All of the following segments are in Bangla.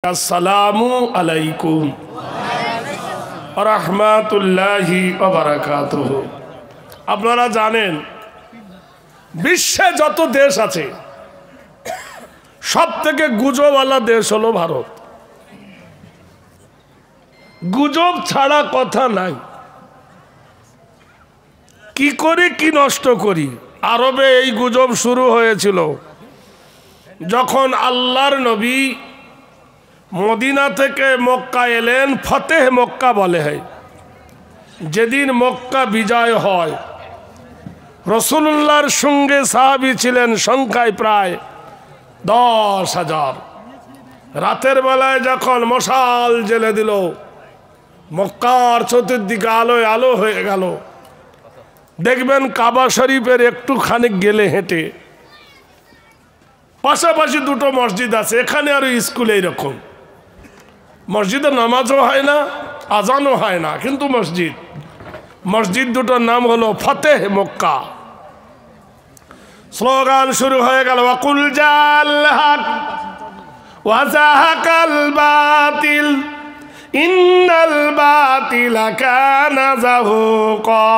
আসসালামু আলাইকুম ওয়া রাহমাতুল্লাহি ওয়া বারাকাতুহু। আপনারা জানেন বিশ্বে যত দেশ আছে সব থেকে গুজবওয়ালা দেশ হলো ভারত। গুজব ছাড়া কথা নাই। কি করি কি নষ্ট করি। আরবে এই গুজব শুরু হয়েছিল যখন আল্লাহর নবী মদিনা থেকে মক্কা এলেন। ফতেহ মক্কা বলে হয়। যেদিন মক্কা বিজয় হয়, রাসূলুল্লাহর সঙ্গে সাহাবী ছিলেন সংখ্যায় প্রায় 10,000। রাতের বেলায় যখন মশাল জ্বেলে দিল, মক্কার চতুর্দিকে আলোয় আলো হয়ে গেল। দেখবেন কাবা শরীফের একটু খানিক গেলে হেঁটে পাশাপাশি দুটো মসজিদ আছে। এখানে আরো স্কুল এইরকম, মসজিদে নামাজও হয় না, আজানও হয় না, কিন্তু মসজিদ দুটোর নাম হলো ফতেহ মক্কা। স্লোগান শুরু হয়ে গেল, ওয়াকুল জাল হক ওয়া যাহাকাল বাতিল ইন্নাল বাতিলা কানা যাহুকা।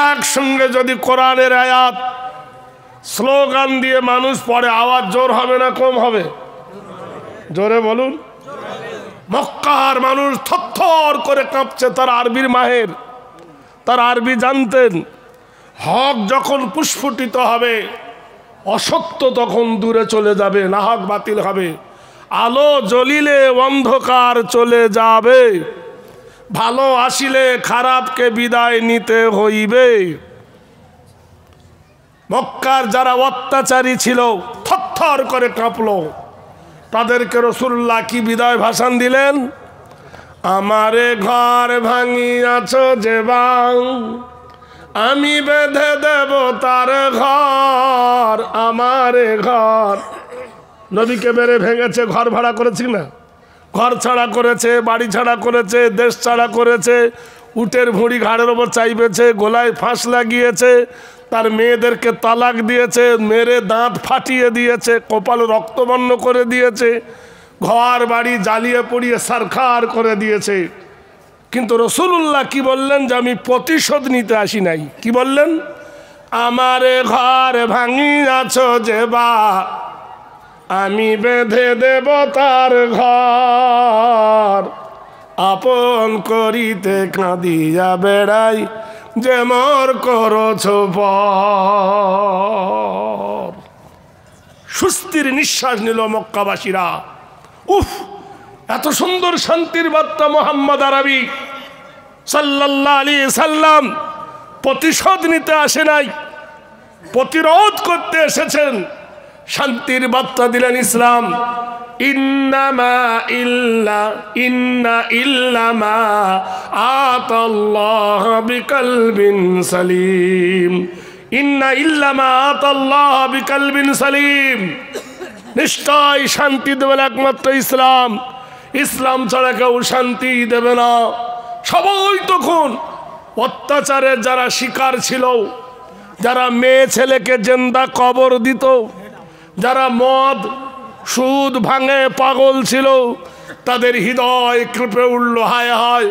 একসঙ্গে যদি কোরআনের আয়াত স্লোগান দিয়ে মানুষ পড়ে, আওয়াজ জোর হবে না কম হবে? জোরে বলুন। মক্কার মানুষ থরথর করে কাঁপছে। তার আরবির মাহের, তার আরবি জানতেন। হক যখন পুষ্ফুটিত হবে, অসত্য তখন দূরে চলে যাবে, না হক বাতিল হবে। আলো জ্বলিলে অন্ধকার চলে যাবে, ভালো আসিলে খারাপকে বিদায় নিতে হইবে। মক্কার যারা অত্যাচারী ছিল থরথর করে কাঁপলো। তাদেরকে রাসূলুল্লাহ কি বিদায় ভাষণ দিলেন? আমারে ঘর ভাঙিয়াছ যে বাং, আমি বেঁধে দেব তার ঘর। আমারে ঘর, নবীকে মেরে ভেঙেছে, ঘর ভাড়া করেছি না? ঘর ছাড়া করেছে, বাড়ি ছাড়া করেছে, দেশ ছাড়া করেছে, উটের ভুঁড়ি ঘাড়ের ওপর চাইবেছে, গলায় ফাঁস লাগিয়েছে, তার মেয়েদেরকে তালাক দিয়েছে, মেরে দাঁত ফাটিয়ে দিয়েছে, কপাল রক্তবর্ণ করে দিয়েছে, ঘর বাড়ি জ্বালিয়ে পুড়িয়ে সারখার করে দিয়েছে। কিন্তু রাসূলুল্লাহ কি বললেন? যে আমি প্রতিশোধ নিতে আসি নাই। কি বললেন? আমারে ঘর ভাঙিয়াছ যে বা, আমি বেঁধে দেব তার ঘর। আপন করিতে কাঁদিয়া বেড়াই, যে মর করছ পর। সুস্থির নিঃশ্বাস নিল মক্কাবাসীরা। উফ, এত সুন্দর শান্তির বার্তা মুহাম্মদ আরবি সাল্লাল্লাহু আলাইহি সাল্লাম প্রতিশোধ নিতে আসে নাই, প্রতিরোধ করতে এসেছেন। শান্তির বার্তা দিলেন ইসলাম। ইন্না ইল্লামা আতাল্লাহ বিকলবিন সালিম। ইন্না ইল্লামা আতাল্লাহ বিকলবিন সালিম। নিশ্চয় শান্তি দেবেন একমাত্র ইসলাম। ইসলাম ছাড়া কেউ শান্তি দেবে না। সবাই তখন অত্যাচারের যারা শিকার ছিল, যারা মেয়ে ছেলেকে জিন্দা কবর দিত, যারা মদ সুদ ভাঙে পাগল ছিল, তাদের হৃদয় কেঁপে উঠল, হায় হায়,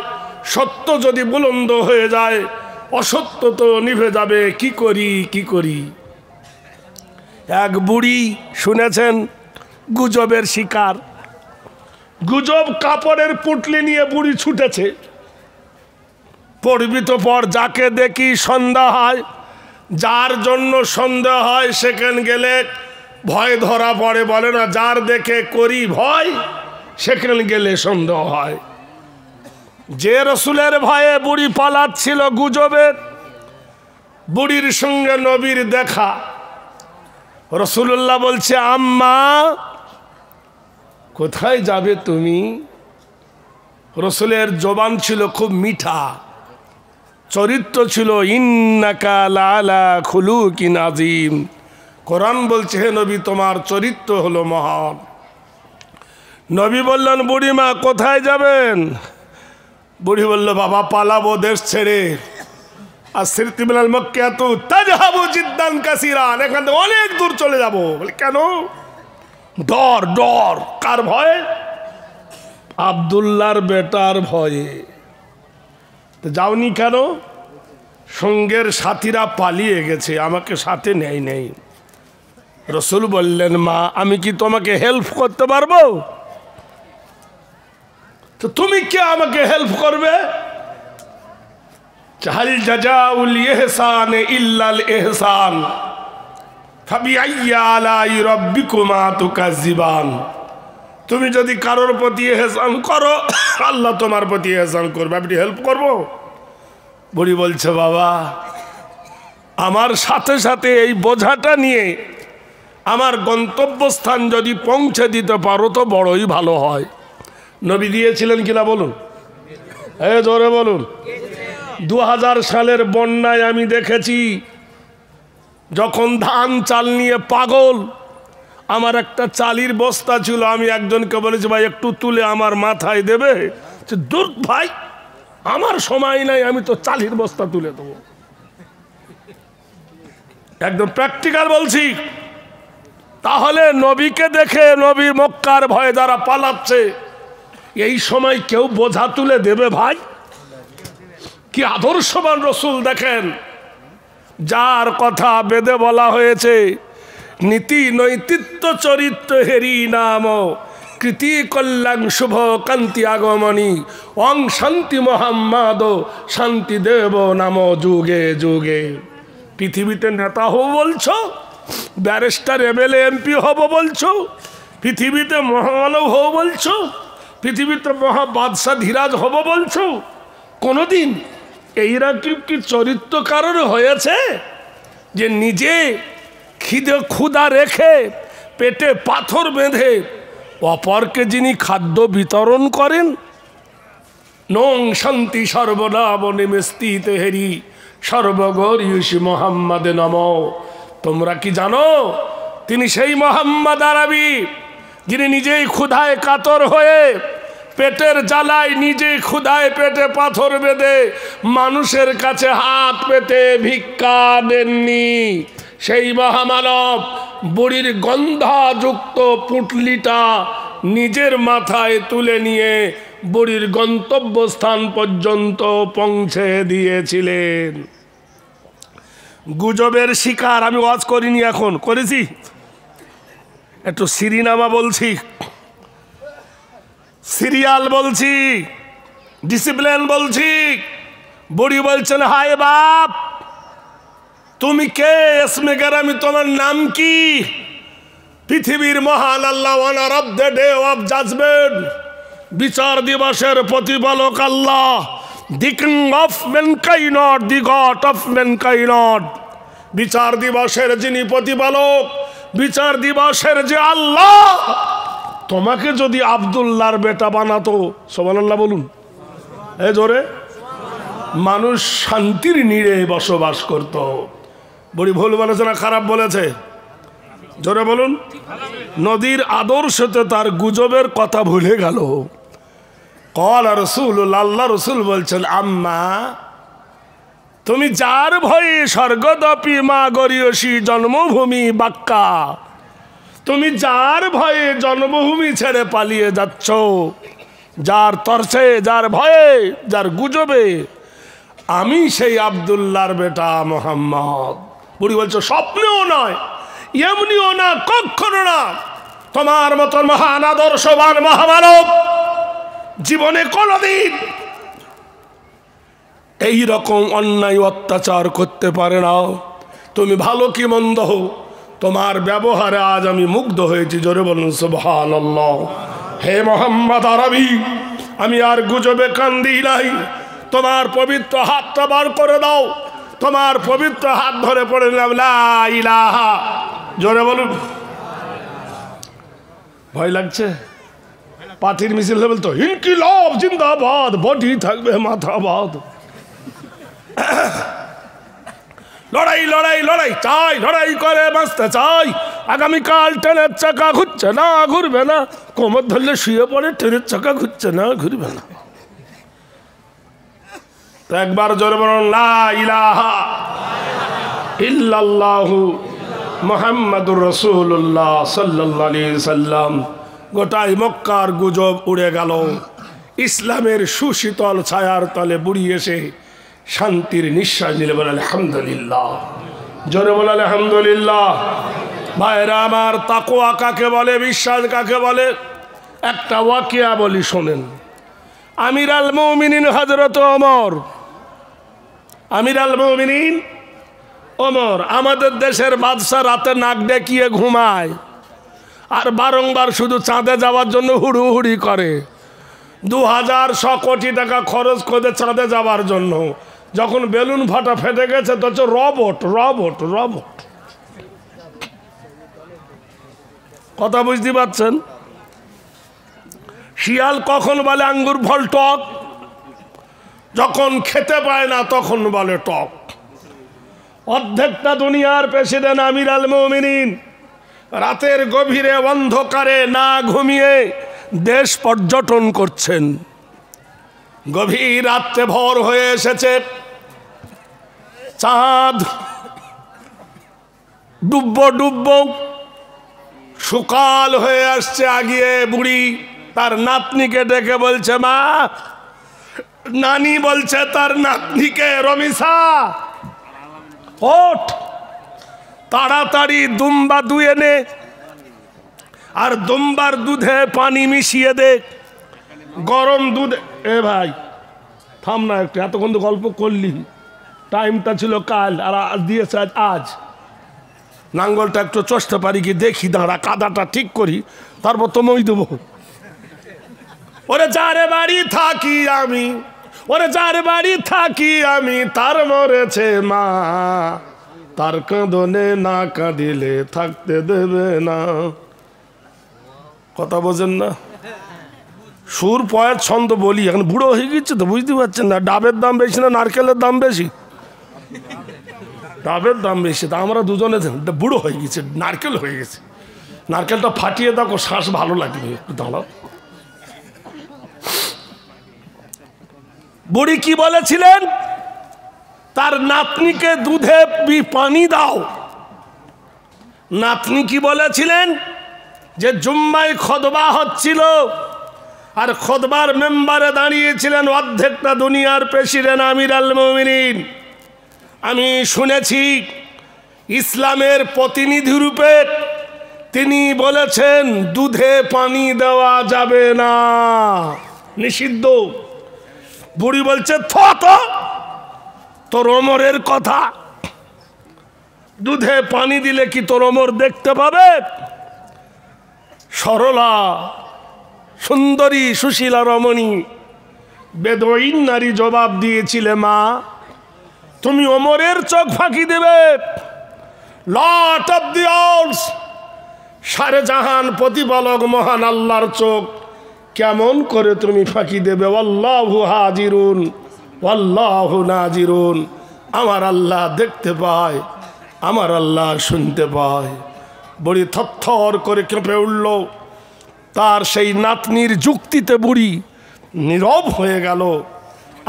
সত্য যদি বুলন্দ হয়ে যায়, অসত্য তো নিভে যাবে। কি করি কি করি। এক বুড়ি শুনেছেন, গুজবের শিকার। গুজব কাপড়ের পুটলি নিয়ে বুড়ি ছুটেছে। পড়বি তো পর, যাকে দেখি সন্ধ্যা হয়, যার জন্য সন্দেহ হয় সেখানে গেলে ভয় ধরা পড়ে। বলে না, যার দেখে করি ভয়, সেখানে গেলে সন্দেহ হয়। যে রাসূলের ভয়ে বুড়ি পালাচ্ছিল গুজবের, বুড়ির সঙ্গে নবীর দেখা। রাসূলুল্লাহ বলছে, আম্মা কোথায় যাবে তুমি? রাসূলের জবান ছিল খুব মিঠা, চরিত্র ছিল ইন্নাকা লাআলা খুলুকিন আযীম। কোরআন বলছে, হে নবী, তোমার চরিত্র হলো মহান। নবী বললেন, বুড়িমা কোথায় যাবেন? বুড়ি বলল, বাবা পালাবো দেশ ছেড়ে। আর সিরতি মিনাল মক্কাতু তাযহাবু জিদ্দান কাসীরান, এখান থেকে অনেক দূর চলে যাব। বলে কেন? ডর ডর কার ভয়ে? আব্দুল্লাহর বেটার ভয়ে। তো যাওনি কেন? সঙ্গের সাথীরা পালিয়ে গেছে, আমাকে সাথে নেয় নেই। রসুল বললেন, মা আমি কি তোমাকে হেল্প করতে পারবো? তো তুমি কে আমাকে হেল্প করবে? হাল জাযাউল ইহসান ইল্লাল ইহসান ফাবিআইয়ি আলাই রাব্বিকুমা তুকাজ্জিবান। তুমি যদি কারোর প্রতি ইহসান করো, আল্লাহ তোমার প্রতি ইহসান করবে। আপনি হেল্প করবো? বুড়ি বলছে, বাবা আমার সাথে সাথে এই বোঝাটা নিয়ে আমার গন্তব্যস্থান যদি পৌঁছে দিতে পারো তো বড়ই ভালো হয়। নবী দিয়েছিলেন কিনা বলুন? জোরে বলুন। 2000 সালের বন্যায় আমি দেখেছি, যখন ধান চাল নিয়ে পাগল, আমার একটা চালির বস্তা ছিল, আমি একজনকে বলেছি, ভাই একটু তুলে আমার মাথায় দেবে? দূর ভাই, আমার সময় নাই, আমি তো চালির বস্তা তুলে দেবো। একদম প্র্যাকটিক্যাল বলছি। তাহলে নবীকে দেখে, নবী মক্কার ভয়ে যারা পালাচ্ছে, এই সময় কেউ বোঝা তুলে দেবে ভাই? কি আদর্শবান রসুল দেখেন, যার কথা বেদে বলা হয়েছে, নীতি নৈতিত্ব চরিত্র হেরি নাম কৃতি কল্যাণ শুভ কান্তি আগমনী অং শান্তি মোহাম্মদ শান্তি দেব নাম যুগে যুগে। পৃথিবীতে নেতা হব বলছো, ব্যারিস্টার এমএলএ এমপি হব বলছো, পৃথিবীতে মহামানব হব বলছো, পৃথিবীতে মহা বাদশাহ ধীরাজ হব বলছো। কোনোদিন এইরকম কি চরিত্র কারণ হয়েছে যে নিজে ক্ষুধা রেখে পেটে পাথর বেঁধে অপরকে যিনি খাদ্য বিতরণ করেন? নং শান্তি সর্বনাম নিমিস্তিত হেরি সর্বগৌরীষি মোহাম্মদে নম। তোমরা কি জানো তিনি সেই মোহাম্মদ আরবি যিনি নিজেই ক্ষুধায় কাতর হয়ে পেটের জ্বালায় নিজে ক্ষুধায় পেটে পাথর বেঁধে মানুষের কাছে হাত পেতে ভিক্ষা দেননি? সেই মহামানব বুড়ির গন্ধাযুক্ত পুঁটলিটা নিজের মাথায় তুলে নিয়ে বুড়ির গন্তব্যস্থান পর্যন্ত পৌঁছে দিয়েছিলেন। গুজবের শিকার আমি ওয়াজ করিনি, এখন করেছি। একটু শিরিনামা বলছি, সিরিয়াল বলছি, ডিসিপ্লিন বলছি। বুড়ি বলছেন, হায় বাপ তুমি কে? এসমে গেরামি তোমার নাম কি? পৃথিবীর মহান Allah, owner of the day of judgment, বিচার দিবসের প্রতিপালক Allah, the king of mankind, the god of mankind. বিচার দিবসের যিনি প্রতিপালক, বিচার দিবসের যে আল্লাহ, তোমাকে যদি আব্দুল্লাহর বেটা বানাতো, সুবহানাল্লাহ বলুন জোরে, মানুষ শান্তির নীড়ে বসবাস করত। বুড়ি ভুল বলেছে না খারাপ বলেছে? জোরে বলুন। নদীর আদর্শতে তার গুজবের কথা ভুলে গেল। কল রাসূলুল্লাহ, আল্লাহ রসুল বলছেন, আম্মা তুমি যার ভয়ে স্বর্গদপি মা গরিয়সী জন্মভূমি বাক্কা, তুমি যার ভয়ে জন্মভূমি ছেড়ে পালিয়ে যাচ্ছ, যার তরসে, যার ভয়ে, যার গুজবে, আমি সেই আব্দুল্লাহর বেটা মোহাম্মদ। বুড়ি বলছো, স্বপ্নেও নয়, এমনিও না, কখনো না। তোমার মতন মহান আদর্শবান মহামানব জীবনে কোনদিন এই রকম অন্যায় অত্যাচার করতে পারে না। তুমি ভালো কি মন্দ হও, তোমার ব্যবহারে আজ আমি মুগ্ধ হয়েছি। জোরে বলুন সুবহানাল্লাহ। হে মোহাম্মদ আরবি, আমি আর গুজবে কান দিই নাই। তোমার পবিত্র হাতটা বার করে দাও, তোমার পবিত্র হাত ধরে পড়ে নিলাম লা ইলাহা। জোরে বলুন। ভয় লাগছে? পার্টির মিছিল বলতো ইনকিলাব জিন্দাবাদ, বডি থাকবে মাথাবাদ। লড়াই লড়াই লড়াই চাই, লড়াই করে বাঁচতে চাই। আগামীকাল ট্রেনের চাকা ঘুরছে না, ঘুরবে না। কোমর ধরলে শুয়ে পড়ে, ট্রেনের চাকা ঘুরছে না, ঘুরবে না। তো একবার জোরে বলুন লা ইলাহা ইল্লাল্লাহু মুহাম্মাদুর রাসূলুল্লাহ সাল্লাল্লাহু আলাইহি সাল্লাম। গোটাই মক্কার গুজব উড়ে গেল। ইসলামের সুশীতল ছায়ার তলে বুড়ি এসে শান্তির নিঃশ্বাস নিলে বলে আলহামদুলিল্লাহ। জোরে বলে আলহামদুলিল্লাহ। ভাইরা আমার, তাকওয়া কাকে বলে, বিশ্বাস কাকে বলে, একটা ওয়াকিয়া বলি শোনেন। আমির আল মুমিনিন হযরত ওমর, আমির আল মুমিনিন ওমর, আমাদের দেশের বাদশা রাতে নাক ডেকিয়ে ঘুমায় আর বারংবার শুধু চাঁদে যাওয়ার জন্য হুড়ুহুড়ি করে। 2100 কোটি টাকা খরচ করে চাঁদে যাওয়ার জন্য, যখন বেলুন ফাটা ফেটে গেছে তো হচ্ছে রবট রবট রবট। কথা বুঝতে পারছেন? শিয়াল কখন বলে আঙ্গুর ফল টক, যখন খেতে পায় না তখন বলে টক। অর্ধেকটা দুনিয়ার প্রেসিডেন্ট আমির আল মুমিনিন রাতের গভীরে অন্ধকারে না ঘুমিয়ে দেশ পর্যটন করছেন। গভীর রাত্রে ভোর হয়ে এসেছে, চাঁদ ডুববো ডুববো, সকাল হয়ে আসছে। আগিয়ে বুড়ি তার নাতনিকে ডেকে বলছে, মা, নানি বলছে তার নাতনিকে, রমিসা ওঠ, তাড়াতাড়ি দুম্বা দুয়ে নে আর দুম্বার দুধে পানি মিশিয়ে দে, গরম দুধ। এ ভাই থাম না একটু, এতক্ষণ তো গল্প করলি, টাইমটা ছিল কাল আর আজ দিয়েছে আজ। নাঙ্গলটা একটু চষতে পারি কি দেখি, দাঁড়া কাদাটা ঠিক করি, তারপর তো মই দেবো। ওরে যারে বাড়ি থাকি আমি, ওরে যার বাড়ি থাকি আমি, তার মরেছে মা, তার কাঁদনে না কাঁদিলে থাকতে দেবে না। কথা বোঝেন না? সুর পয়ের ছন্দ বলি, এখন বুড়ো হয়ে গেছে তো বুঝতে পারছেন না। ডাবের দাম বেশি না নারকেলের দাম বেশি? ডাবের দাম বেশি। তা আমরা দুজনে বুড়ো হয়ে গেছে, নারকেল হয়ে গেছে। নারকেলটা ফাটিয়ে দেখো, শ্বাস ভালো লাগবে। একটু দাঁড়াও। বুড়ি কি বলেছিলেন? তার নাতনিকে দুধে পানি দাও। নাতনি কি বলেছিলেন? যে জুম্মায় খুতবা হচ্ছিল আর খুতবার মেম্বারে দাঁড়িয়েছিলেন অর্ধেকটা দুনিয়ার প্রেসিডেন্ট আমির আল মুমিনিন। আমি শুনেছি ইসলামের প্রতিনিধি রূপে তিনি বলেছেন দুধে পানি দেওয়া যাবে না, নিষিদ্ধ। বুড়ি বলছে তোর ওমরের কথা, দুধে পানি দিলে কি তোর ওমর দেখতে পাবে? সরলা সুন্দরী সুশীলা রমণী বেদুইন নারী জবাব দিয়েছিলে, মা তুমি ওমরের চোখ ফাঁকি দেবে? লর্ড অফ দি ওয়ার্ল্ডস, সারে জাহান প্রতিপালক মহান আল্লাহর চোখ কেমন করে তুমি ফাঁকি দেবে? আল্লাহু হাজিরুন আল্লাহু নাজিরুন। আমার আল্লাহ দেখতে পায়, আমার আল্লাহ শুনতে পায়। বুড়ি থরথর করে কেঁপে উঠল। তার সেই নাতনির যুক্তিতে বুড়ি নীরব হয়ে গেল।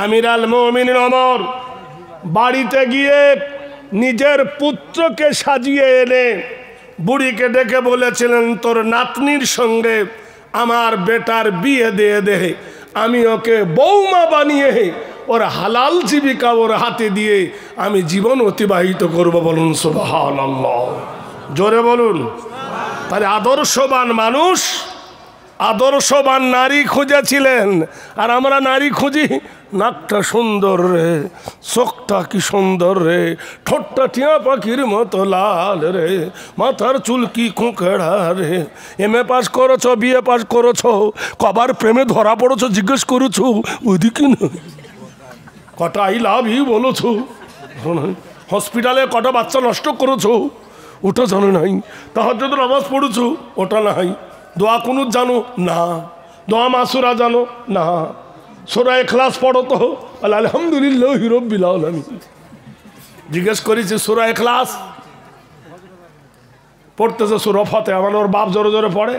আমির আল মুমিনিন ওমর বাড়িতে গিয়ে নিজের পুত্রকে সাজিয়ে এনে বুড়িকে ডেকে বলেছিলেন, তোর নাতনির সঙ্গে আমার বেটার বিয়ে দিয়ে দে, আমি ওকে বৌমা বানিয়ে ওর হালাল জীবিকা ওর হাতে দিয়ে আমি জীবন অতিবাহিত করব। বলুন সুবহানাল্লাহ, জোরে বলুন। তাহলে আদর্শবান মানুষ, আদর্শবান নারী খুঁজেছিলেন, আর আমরা নারী খুঁজি নাকটা সুন্দর রে, চোখটা কি সুন্দর রে, ঠোঁটটা টিয়া পাখির মতো লাল রে, মাথার চুল কি কুঁকড়া রে, এমএ পাস করেছ, বিএ পাস করেছ, কবার প্রেমে ধরা পড়েছ জিজ্ঞেস করেছো, ওইদিকে না কটা আই লাভ ইউ বলেছো, হসপিটালে কটা বাচ্চা নষ্ট করেছো ওটা জানো নাই, তাহাজ্জুদ নামাজ পড়েছো ওটা নাই, দোয়া কুনুত জানো না, দোয়া মাসুরা জানো না, সূরা ইখলাস পড়ো তো আলহামদুলিল্লাহি রাব্বিল আলামিন। জিজ্ঞেস করেছি সূরা ইখলাস পড়তেছে, সূরা ফাতিহা, মানে ওর বাপ জোরে জোরে পড়ে,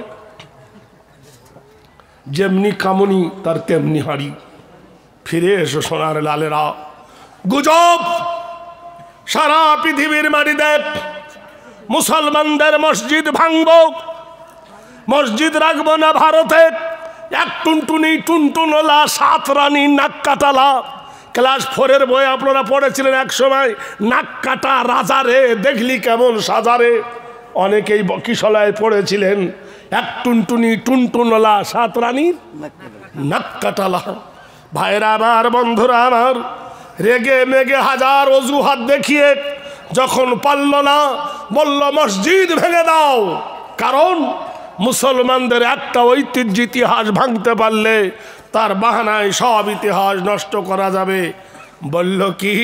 যেমনি কামনি তার তেমনি হাড়ি। ফিরে এসো সোনার লালেরা। গুজব সারা পৃথিবীর মাটিতে মুসলমানদের মসজিদ ভাঙব, মসজিদ রাখবো না ভারতে। এক টুনটুনি টুনটুনলা 7 রানী নাক কাটালা। ক্লাস 4-এর বই আপনারা পড়েছিলেন এক সময়, নাক কাটা রাজারে দেখলি কেমন সাজারে। অনেকেই কিশলায় পড়েছিলেন। এক টুনটুনি টুনটুনলা 7 রানীর নাক কাটালা। ভাইরা আমার, বন্ধুরা আমার, রেগে মেগে হাজার অজুহাত দেখিয়ে যখন পারল না, বলল মসজিদ ভেঙে দাও। কারণ মুসলমানদের একটা ঐতিহ্য ইতিহাস ভাঙতে পারলে তার বাহানায় সব ইতিহাস নষ্ট করা যাবে। বলল কি,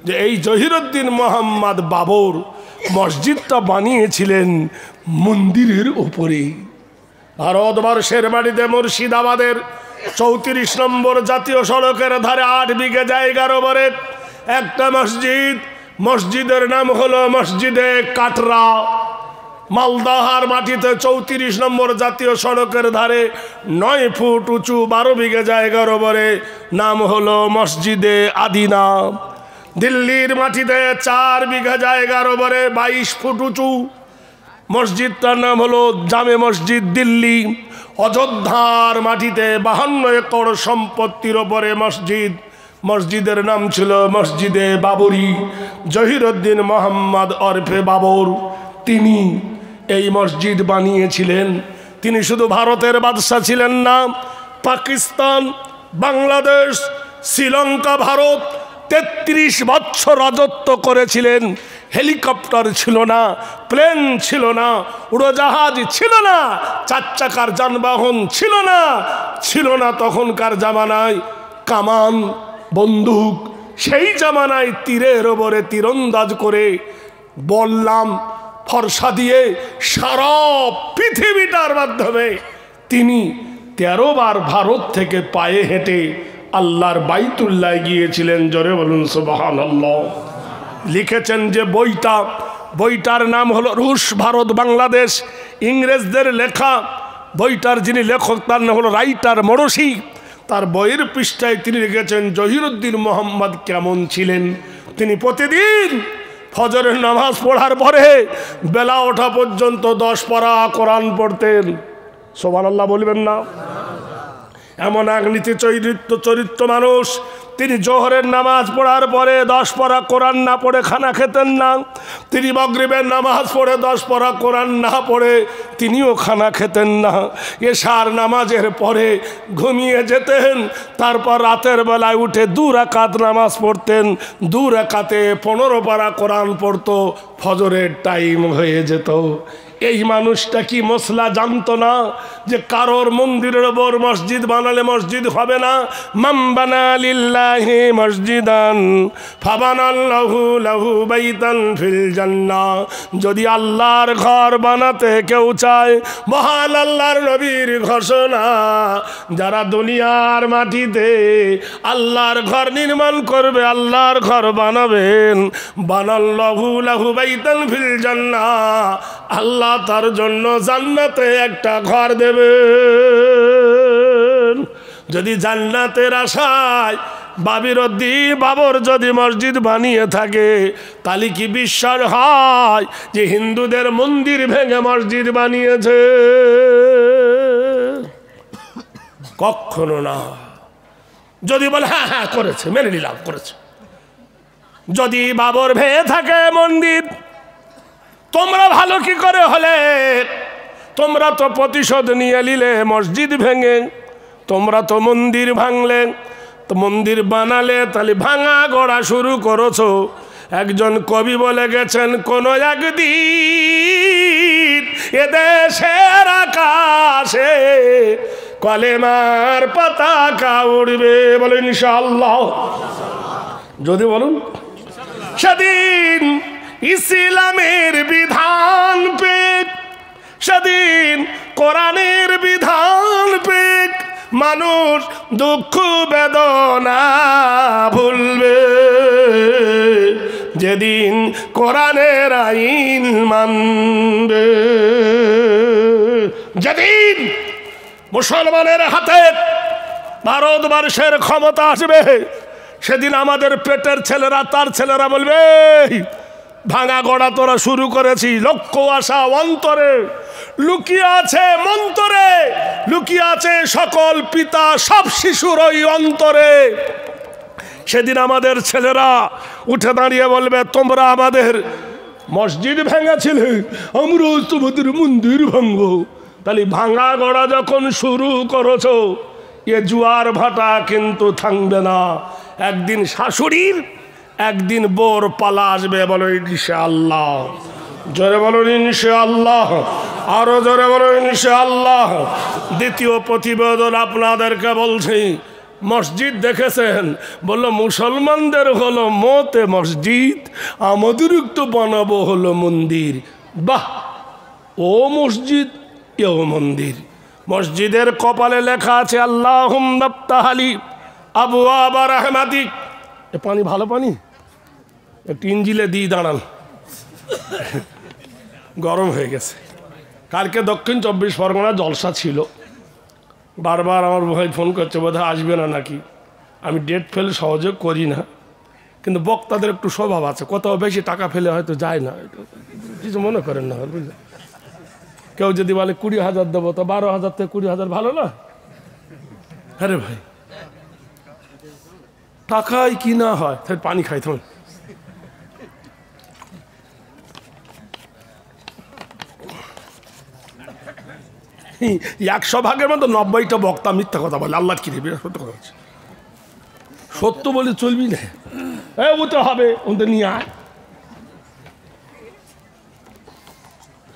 যে এই জহিরুদ্দিন মোহাম্মদ বাবর মসজিদটা বানিয়েছিলেন মন্দিরের উপরে। ভারতবর্ষের বাড়িতে মুর্শিদাবাদের 34 নম্বর জাতীয় সড়কের ধারে 8 বিঘে জায়গার ওপরে একটা মসজিদ। মসজিদের নাম হলো মসজিদে কাটরা। মালদাহার মাটিতে 34 নম্বর জাতীয় সড়কের ধারে 9 ফুট উঁচু 12 বিঘে জায়গার ওপরে নাম হলো মসজিদে আদিনা। দিল্লির মাটিতে 4 বিঘা জায়গার ওপরে 22 ফুট উঁচু মসজিদটার নাম হলো জামে মসজিদ দিল্লি। অযোধ্যার মাটিতে 52 একর সম্পত্তির ওপরে মসজিদ। মসজিদের নাম ছিল মসজিদে বাবরি। জহিরুদ্দিন মোহাম্মদ ওরফে বাবর তিনি এই মসজিদ বানিয়েছিলেন। তিনি শুধু ভারতের বাদশাহ ছিলেন না, পাকিস্তান, বাংলাদেশ, শ্রীলঙ্কা, ভারত 33 বছর রাজত্ব করেছিলেন। হেলিকপ্টার ছিল না, প্লেন ছিল না, উড়োজাহাজ ছিল না, 4 চাকার যানবাহন ছিল না, ছিল না তখনকার জামানায় কামান, বন্দুক। সেই জামানায় তীরের ওপরে তীরন্দাজ করে বললাম ফর্সা দিয়ে সারা পৃথিবীটার মাধ্যমে তিনি 13 বার ভারত থেকে পায়ে হেঁটে আল্লাহর বাইতুল্লাহ গিয়েছিলেন। জোরে বলুন সুবহানাল্লাহ। লিখেছেন যে বইটার নাম হলো রুশ ভারত বাংলাদেশ, ইংরেজদের লেখা। বইটার যিনি লেখক তার নাম হলো রাইটার মরসি। তার বইয়ের পৃষ্ঠায় তিনি লিখেছেন জহিরুদ্দিন মোহাম্মদ কেমন ছিলেন। তিনি প্রতিদিন ফজরের নামাজ পড়ার পরে বেলা ওঠা পর্যন্ত 10 পারা কোরআন পড়তেন। সুবহানাল্লাহ বলবেন না? এমন এক নীতি চরিত্র মানুষ। তিনি জোহরের নামাজ পড়ার পরে 10 পারা কোরআন না পড়ে খানা খেতেন না। তিনি মাগরিবের নামাজ পড়ে 10 পারা কোরআন না পড়ে তিনিও খানা খেতেন না। এশার নামাজের পরে ঘুমিয়ে যেতেন। তারপর রাতের বেলায় উঠে 2 রাকাত নামাজ পড়তেন। 2 রাকাতে 15 পারা কোরআন পড়তো। ফজরের টাইম হয়ে যেত। এই মানুষটা কি মশলা জানতো না যে কারোর মন্দিরের ওপর মসজিদ বানালে মসজিদ হবে না? মান বানা লিল্লাহি মসজিদান ফাবানাল্লাহু লাহু বাইতান ফিল জান্নাহ। যদি আল্লাহর ঘর বানাতে কেউ চায়, মহান আল্লাহর নবীর ঘোষণা, যারা দুনিয়ার মাটিতে আল্লাহর ঘর নির্মাণ করবে, আল্লাহর ঘর বানাবেন, বানাল্লাহু লাহু বাইতান ফিল জান্নাহ, আল্লাহ তার জন্য জান্নাতে একটা ঘর দেবেন। যদি জান্নাতের আশায় বাবর যদি মসজিদ বানিয়ে থাকে, তাহলে কি বিশ্বাস হয় যে হিন্দুদের মন্দির ভেঙে মসজিদ বানিয়েছে? কখনো না। যদি বলে হ্যাঁ হ্যাঁ করেছে, মেনে নিলাম করেছে। যদি বাবর ভেঙে থাকে মন্দির, তোমরা ভালো কি করে হলে? তোমরা তো প্রতিশোধ নিয়ে নিলে মসজিদ ভেঙে। তোমরা তো মন্দির ভাঙলে, তো মন্দির বানালে তাহলে ভাঙা গড়া শুরু করেছো। একজন কবি বলে গেছেন, কোন একদিন এদেশের আকাশে কলেমার পতাকা উড়বে। বলো ইনশাআল্লাহ। যদি বলুন সেদিন ইসলামের বিধান পেক, সেদিন কোরআনের বিধান পেক, মানুষ দুঃখ বেদনা ভুলবে। যেদিন কোরআনের আইন মানবে, যেদিন মুসলমানের হাতে ভারতবর্ষের ক্ষমতা আসবে, সেদিন আমাদের পেটের ছেলেরা তার ছেলেরা বলবে ভাঙা গড়া তোরা শুরু করেছি, লক্ষ্য আশা অন্তরে লুকিয়ে আছে, মন্তরে লুকিয়ে আছে সকল পিতা সব শিশুর ওই অন্তরে। সেদিন আমাদের ছেলেরা উঠে দাঁড়িয়ে বলবে, তোমরা আমাদের মসজিদ ভেঙেছিলে, আমরাও তোমাদের মন্দির ভাঙবো। তাহলে ভাঙা গড়া যখন শুরু করেছো, এ জুয়ার ভাটা কিন্তু থামবে না। একদিন শাশুড়ির, একদিন বোর পালা আসবে। বলো ইনশাআল্লাহ, জোরে বলো ইনশাআল্লাহ, আরো জোরে বলো ইনশাআল্লাহ। দ্বিতীয় প্রতিবেদন আপনাদেরকে বলছি, মসজিদ দেখেছেন? বললো মুসলমানদের হলো মতে মসজিদ, আমাদের একটু বানাবো হলো মন্দির। বাহ, ও মসজিদ এও মন্দির। মসজিদের কপালে লেখা আছে আল্লাহুম্মা ইফতাহলি আবওয়াবা রাহমাতিক। এ পানি ভালো পানি, একটু ইঞ্জিলে দিয়ে দাঁড়ান, গরম হয়ে গেছে। কালকে দক্ষিণ 24 পরগনা জলসা ছিল, বারবার আমার ভাই ফোন করছে বোধহয় আসবে না নাকি। আমি ডেট ফেল সহযোগ করি না, কিন্তু বক্তাদের একটু স্বভাব আছে, কোথাও বেশি টাকা ফেলে হয়তো যায় না, কিছু মনে করেন না বুঝলেন। কেউ যদি বলে 20,000 দেবো, তো 12,000 থেকে 20,000 ভালো না? আরে ভাই টাকাই কি না হয়, তাই পানি খাই থাকুন। 100 ভাগের মধ্যে 90টা বক্তা মিথ্যা কথা বলে। আল্লাহ কি দেবে, সত্য কথা হচ্ছে, সত্য বলে চলবি না। ওতে হবে, ওদের নিয়ে আয়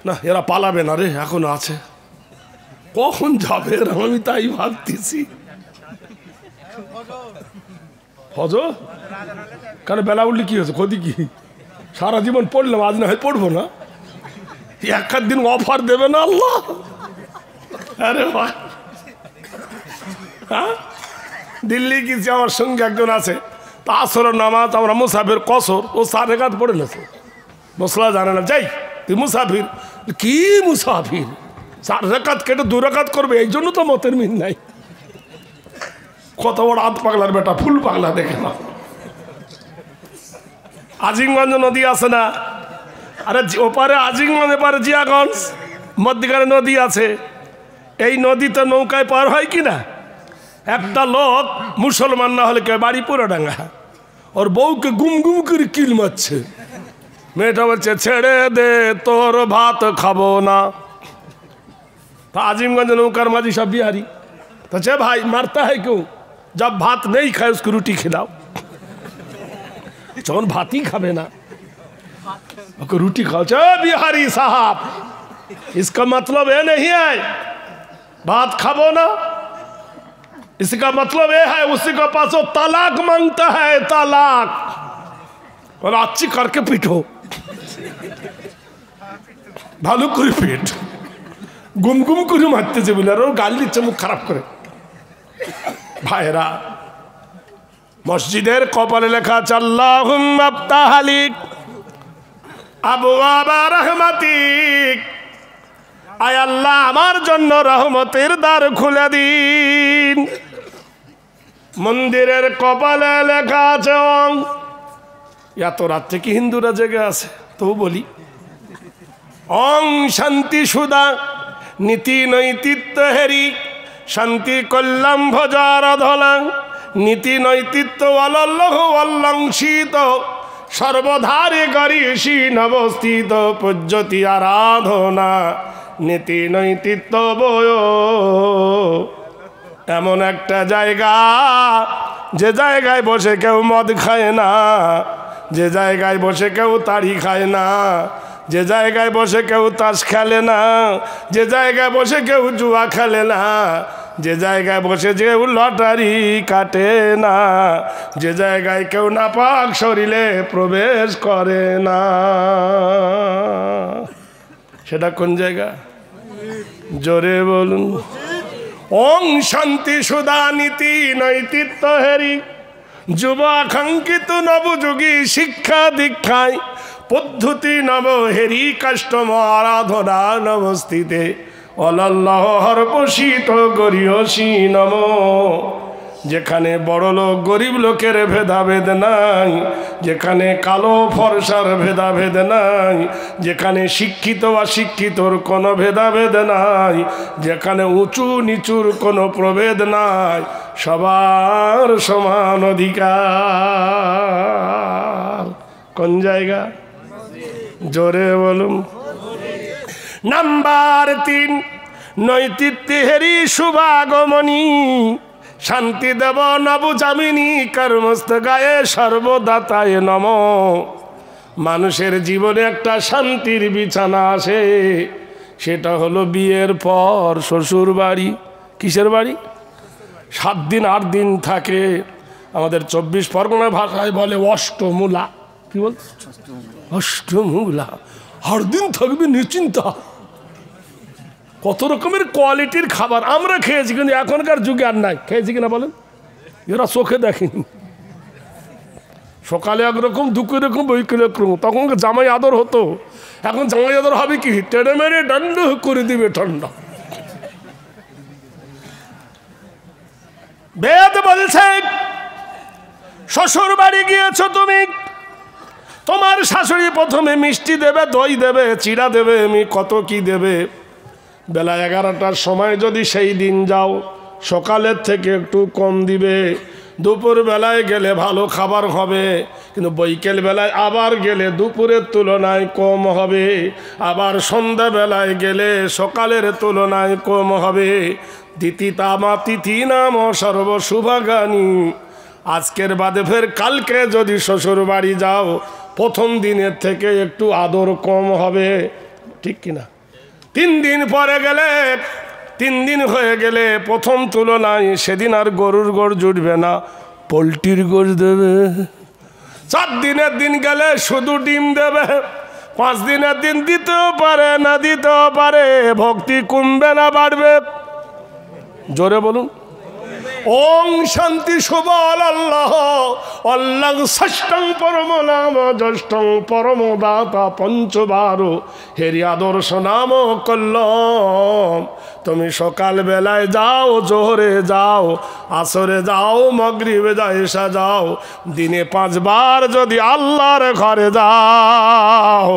না, এরা পালাবে না রে, এখনো আছে, কখন যাবে এরা, আমি তাই ভাবতেছি। হজ কেন বেলা উঠলে কি হয়েছে, ক্ষতি কি? সারা জীবন পড়লাম, আজ না হয় পড়বো না, এক দিন অফার দেবে না আল্লাহ। আরে ভাই, হ্যাঁ দিল্লি গেছি, আমার সঙ্গে একজন আছে, তা আসরের নামাজ আমরা মুসাফির কসর, ও 4 রাকাত পড়ে নেছে, মশলা জানে না। যাই তুই মুসাফির, কি মুসাফির 4 রাকাত কেটে 2 রাকাত করবে, এই জন্য তো মতের মিল নাই। কত বড় আধ পাগলার বেটা, ফুল পাগলা দেখে না। আজিমগঞ্জ নদী আছে না, আরে ওপারে আজিমগঞ্জ, এপারে জিয়াগঞ্জ, মধ্যিখানে নদী আছে। এই নদীতে নৌকায় পার হয় কি না? একটা লোক মুসলমান না হলে কে বাড়ি পুরোডাঙ্গা, ওর বউকে গুম গুম করে কিল মারছে। মেয়েটা বলছে ছেড়ে দে, তোর ভাত খাবো না। তা আজিমগঞ্জ নৌকার মাঝি সব বিহারি, तो चे भाई मरता है क्यों? जब भात नहीं खाए उसको रोटी खिलाओ। जौन भात ही खावे ना उसको रोटी खाओ। चे बिहारी साहब, इसका मतलब ये नहीं है भात खाबो ना, इसका मतलब ये है उसी के पास वो तलाक मांगता है, तलाक। और अच्छी करके पीटो, भालू করে পেট গুম গুম করে মারতেছে বলে, আর গাল দিচ্ছে মুখ খারাপ করে। ভাইরা, মসজিদের কপালে লেখা আছে আল্লাহুম্মা ইফতাহলি আবওয়াবা রাহমাতিক, আয় আল্লাহ আমার জন্য রহমতের দ্বার খুলে দিন। মন্দিরের কপালে লেখা আছে ওং। এত রাত থেকে হিন্দুরা জেগে আছে, তবু বলি ওং শান্তি সুদা নীতি নৈতিত্ব হেরি, শান্তি কল্যাণ ভজার ধলাং, নীতি নৈতিত্ব অলল্লহ অলংসিত, সর্বধারে গরিষী নবস্থিত, পূজ্যতি আরাধনা নীতি নৈতিত্ব বয়। এমন একটা জায়গা যে জায়গায় বসে কেউ মদ খায় না, যে জায়গায় বসে কেউ তাড়ি খায় না, যে জায়গায় বসে কেউ তাস খেলে না, যে জায়গায় বসে কেউ জুয়া খেলে না, যে জায়গায় বসে কেউ লটারি কাটে না, যে জায়গায় কেউ নাপাক শরীরে প্রবেশ করে না, সেটা কোন জায়গা? জোরে বলুন। ওং শান্তি সুদা নীতি নৈতিত্ব হেরি, যুব আকাঙ্ক্ষিত নবযুগী শিক্ষা দীক্ষায় পদ্ধতি নব হেরি, কাষ্টম আরাধনা নবস্থিতে অলল্লাহ হরপোষিত গরিয়সী নম। যেখানে বড় লোক গরিব লোকের ভেদাভেদ নাই, যেখানে কালো ফর্সার ভেদাভেদ নাই, যেখানে শিক্ষিত অশিক্ষিতর কোনো ভেদাভেদ নাই, যেখানে উঁচু নিচুর কোনো প্রভেদ নাই, সবার সমান অধিকার। কোন জায়গা? জোরে বলুন। নাম্বার 3, নৈতিত্যেরই শুভাগমনী, শান্তি দেব নব জামিনী, কর্মস্থ গায়ে সর্বদাতায় নম। মানুষের জীবনে একটা শান্তির বিছানা আসে, সেটা হলো বিয়ের পর শ্বশুর বাড়ি। কিসের বাড়ি? 7 দিন 8 দিন থাকে। আমাদের 24 পরগনা ভাষায় বলে অষ্টমূলা। কি বল? অষ্টমূলা। 8 দিন থাকবে নিশ্চিন্তা। কত রকমের কোয়ালিটির খাবার আমরা খেয়েছি, কিন্তু এখনকার যুগে আর নাই। খেয়েছি কিনা বলেন? এরা চোখে দেখেনি। সকালে একরকম, দুপুরে এরকম, বৈকালে একরকম। তখন জামাই আদর হতো, এখন জামাই আদর হবে কি? টেনে মেরে দণ্ড করে দিবে ঠান্ডা। বেদ বলছে শ্বশুর বাড়ি গিয়েছো তুমি, তোমার শাশুড়ি প্রথমে মিষ্টি দেবে, দই দেবে, চিড়া দেবে, কত কি দেবে। বেলা 11টার সময় যদি সেই দিন যাও, সকালের থেকে একটু কম দিবে। দুপুর বেলায় গেলে ভালো খাবার হবে, কিন্তু বৈকাল বেলায় আবার গেলে দুপুরের তুলনায় কম হবে, আবার সন্ধ্যাবেলায় গেলে সকালের তুলনায় কম হবে। দিতিতামা তিথি নাম সর্বশুভাগানী। আজকের বাদে ফের কালকে যদি শ্বশুর বাড়ি যাও, প্রথম দিনের থেকে একটু আদর কম হবে, ঠিক কিনা? 3 দিন পরে গেলে, 3 দিন হয়ে গেলে প্রথম তুলনায় সেদিন আর গরুর গোড় জুটবে না, পোলট্রির গোড় দেবে। 4 দিনের দিন গেলে শুধু ডিম দেবে। 5 দিনের দিন দিতেও পারে না দিতেও পারে। ভক্তি কমবে না বাড়বে? জোরে বলুন। ওং শান্তি সুবল আল্লাহ আল্লাহ ষষ্ঠং পরম নাম জ্যেষ্ঠং পরম দাতা পঞ্চবারো হেরি আদর্শ নাম কল্লম। তুমি সকাল বেলায় যাও, জোহরে যাও, আসরে যাও, মাগরিবে যাও, এশা যাও, দিনে 5 বার যদি আল্লাহর ঘরে যাও,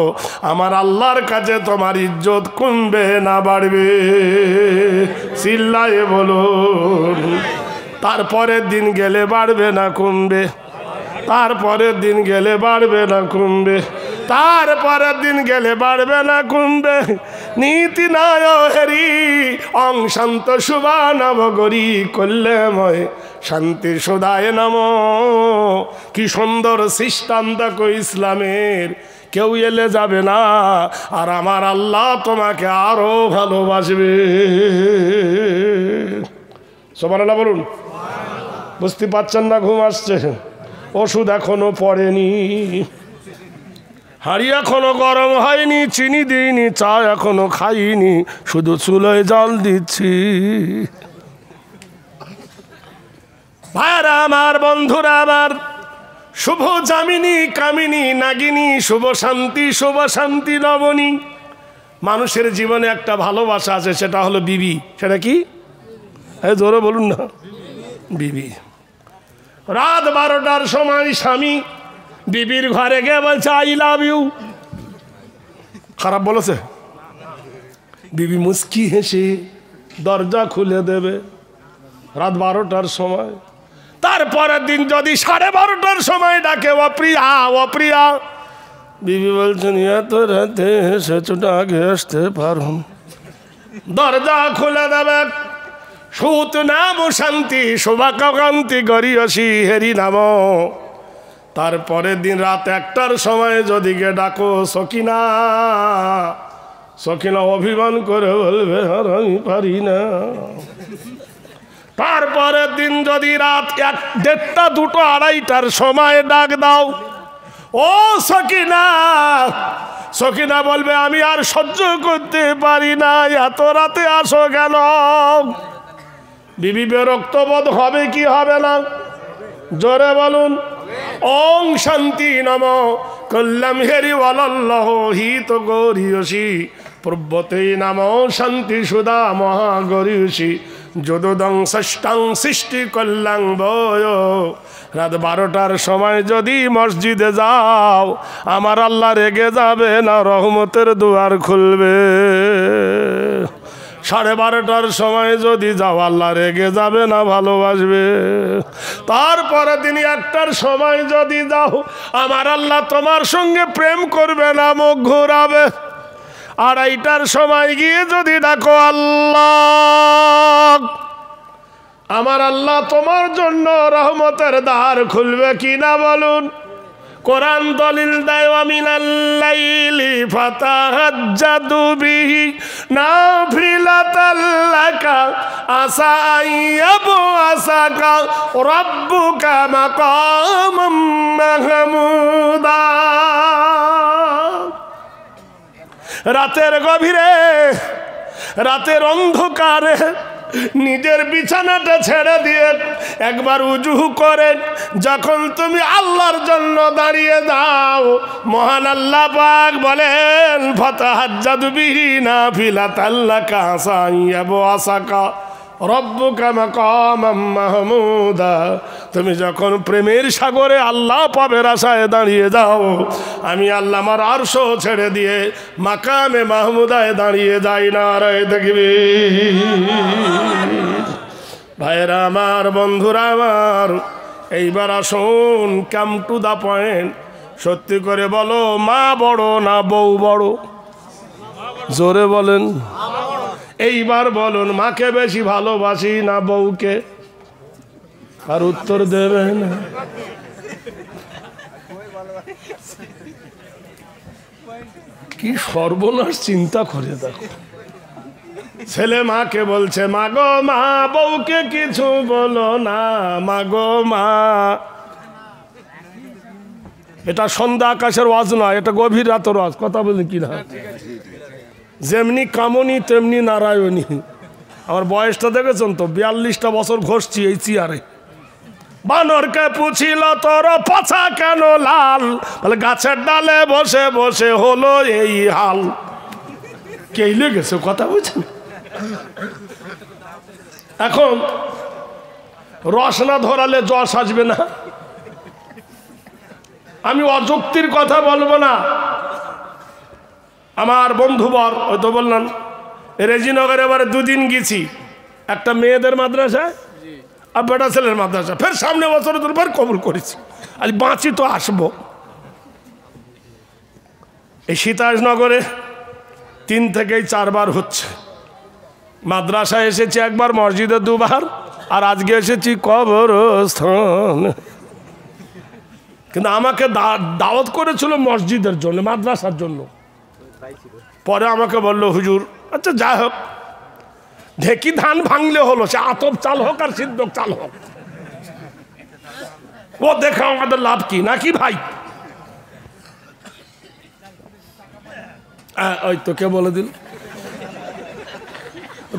আমার আল্লাহর কাছে তোমার ইজ্জত কমবে না বাড়বে? চিল্লায়ে বলুন। তারপরের দিন গেলে বাড়বে না কমবে? তারপরের দিন গেলে বাড়বে না কমবে? তারপরের দিন গেলে বাড়বে না কমবে? নীতি নায় হেরি অং শান্ত শুভা নবগরী কল্যাময় শান্তি সুদায় নম। কি সুন্দর সিস্টেম দেখো ইসলামের। কেউ এলে যাবে না, আর আমার আল্লাহ তোমাকে আরো ভালোবাসবে। সুবহানাল্লাহ বলুন। বুঝতে পারছেন না? ঘুম আসছে? ওষুধ এখনো পড়েনি, হাড়ি এখনো গরম হয়নি, চিনি দিইনি, চা এখনো খাইনি, শুধু চুলোয় জল দিচ্ছি। ভাইরা আমার, বন্ধুরা আমার, শুভ জামিনী কামিনী নাগিনী, শুভ শান্তি নবনী। মানুষের জীবনে একটা ভালোবাসা আছে, সেটা হলো বিবি। সেটা কি? জোরে বলুন না। বিবি। রাত 12টার সময় স্বামী বিবির ঘরে গিয়ে বলছে আই লাভ ইউ। খারাপ বলেছে? বিবি মুস্কি হেসে দরজা খুলে দেবে রাত 12টার সময়। তারপরের দিন যদি 12:30টার সময় ডাকে অপ্রিয়া অপ্রিয়া, বিবি বলছেন এত রাতে এসেছোটা আগে আসতে পারো। দরজা খুলে দেবে। সুত নাম শান্তি শোভাকান্তি গরিয়সী হেরি নাম। তারপরের দিন রাত 1টার সময় যদি গে ডাকো সকিনা, সকিনা অভিমান করে বলবে আর আমি পারি না। তারপরের দিন যদি রাত 1, 1:30, 2, 2:30টার সময় ডাক দাও, ও সকিনা, সকিনা বলবে আমি আর সহ্য করতে পারি না, এত রাতে আসো কেন? বিবি বিরক্ত বোধ হবে কি হবে না? জোরে বলুন। ওং শান্তি নম কল্যাম হেরি ওয়ালাল্লাহ হিত গরিয়সী পূর্বতে নাম শান্তি সুদা মহাগরিয়সী যদুদং ষষ্ঠাং সৃষ্টি করলাম বয়, রাত 12টার সময় যদি মসজিদে যাও আমার আল্লাহ রেগে যাবে না, রহমতের দুয়ার খুলবে। 12:30টার সময় যদি যাও আল্লাহ রেগে যাবে না, ভালোবাসবে। তারপরে দিন 1টার সময় যদি যাও আমার আল্লাহ তোমার সঙ্গে প্রেম করবে না, মুখ ঘুরাবে। 2:30টার সময় গিয়ে যদি ডাকো আল্লাহ, আমার আল্লাহ তোমার জন্য রহমতের দ্বার খুলবে কিনা বলুন? কোরআন দলিল দেয়, ওয়া মিনাল লাইলি ফাতাহাজ্জাদু বিহি নাফিলাতাল লাকা আসা আইয়াবআসাকা রাব্বুকা মাকামাম মাহমুদা। রাতের গভীরে, রাতের অন্ধকারে নিজের বিছানাটা ছেড়ে দিয়ে একবার উজু করে যখন তুমি আল্লাহর জন্য দাঁড়িয়ে দাও, মহান আল্লাহ পাক বলেন ফাতাহাজ্জাদু বিহি নাফিলাতাল লাকা আসা আইয়াবআসাকা রব্বুকা মাকামাম মাহমুদা। তুমি যখন প্রেমের সাগরে আল্লাহ পাবের আশায় দাঁড়িয়ে যাও, আমি আল্লাহ আমার আরশ ছেড়ে দিয়ে মাকামে মাহমুদায় দাঁড়িয়ে যাই না। রে দেখবি ভাইরা আমার, বন্ধুরা আমার, এইবার আসুন কাম টু দা পয়েন্ট। সত্যি করে বলো, মা বড় না বউ বড়? জোরে বলেন। এইবার বলুন, মাকে বেশি ভালোবাসি না বউকে? আর উত্তর দেবেন। কি সর্বনাশ চিন্তা করে দেখো। ছেলে মাকে বলছে মা গো মা, বউকে কিছু বলো না মা গো মা। এটা সন্ধ্যা আকাশের ওয়াজ নয়, এটা গভীর রাতের ওয়াজ। কথা বলেন কি না? যেমনি কামনি তেমনি নারায়ণী। আমার বয়সটা দেখেছেন তো, 42টা বছর ঘষছি এই চেয়ারে। বানরকে পুছিল তোর পাছা কেন লাল, বলে গাছের ডালে বসে বসে হলো এই হাল। কে লেগেছে কথা বুঝছেন? এখন রস না ধরালে যশ আসবে না। আমি অযুক্তির কথা বলবো না। আমার বন্ধুবর, ওই তো বললাম রেজিনগরে এবারে 2 দিন গেছি, একটা মেয়েদের মাদ্রাসায় আর বেটা ছেলের মাদ্রাসা। ফের সামনে বছর ফের কবুল করেছি, আজ বাঁচি তো আসবো। এই সীতাজনগরে 3 থেকে 4 বার হচ্ছে। মাদ্রাসায় এসেছি একবার, মসজিদে 2 বার, আর আজকে এসেছি কবরস্থান। কিন্তু আমাকে দাওয়াত করেছিল মসজিদের জন্য, মাদ্রাসার জন্য। পরে আমাকে বললো হুজুর, আচ্ছা যাই হোক, ঢেকি ধান ভাঙলে হলো, সে আতপ চাল হোক আর সিদ্ধ চাল হোক, ও দেখা আমাদের লাভ কি নাকি ভাই? ওই তো কে বলে দিল,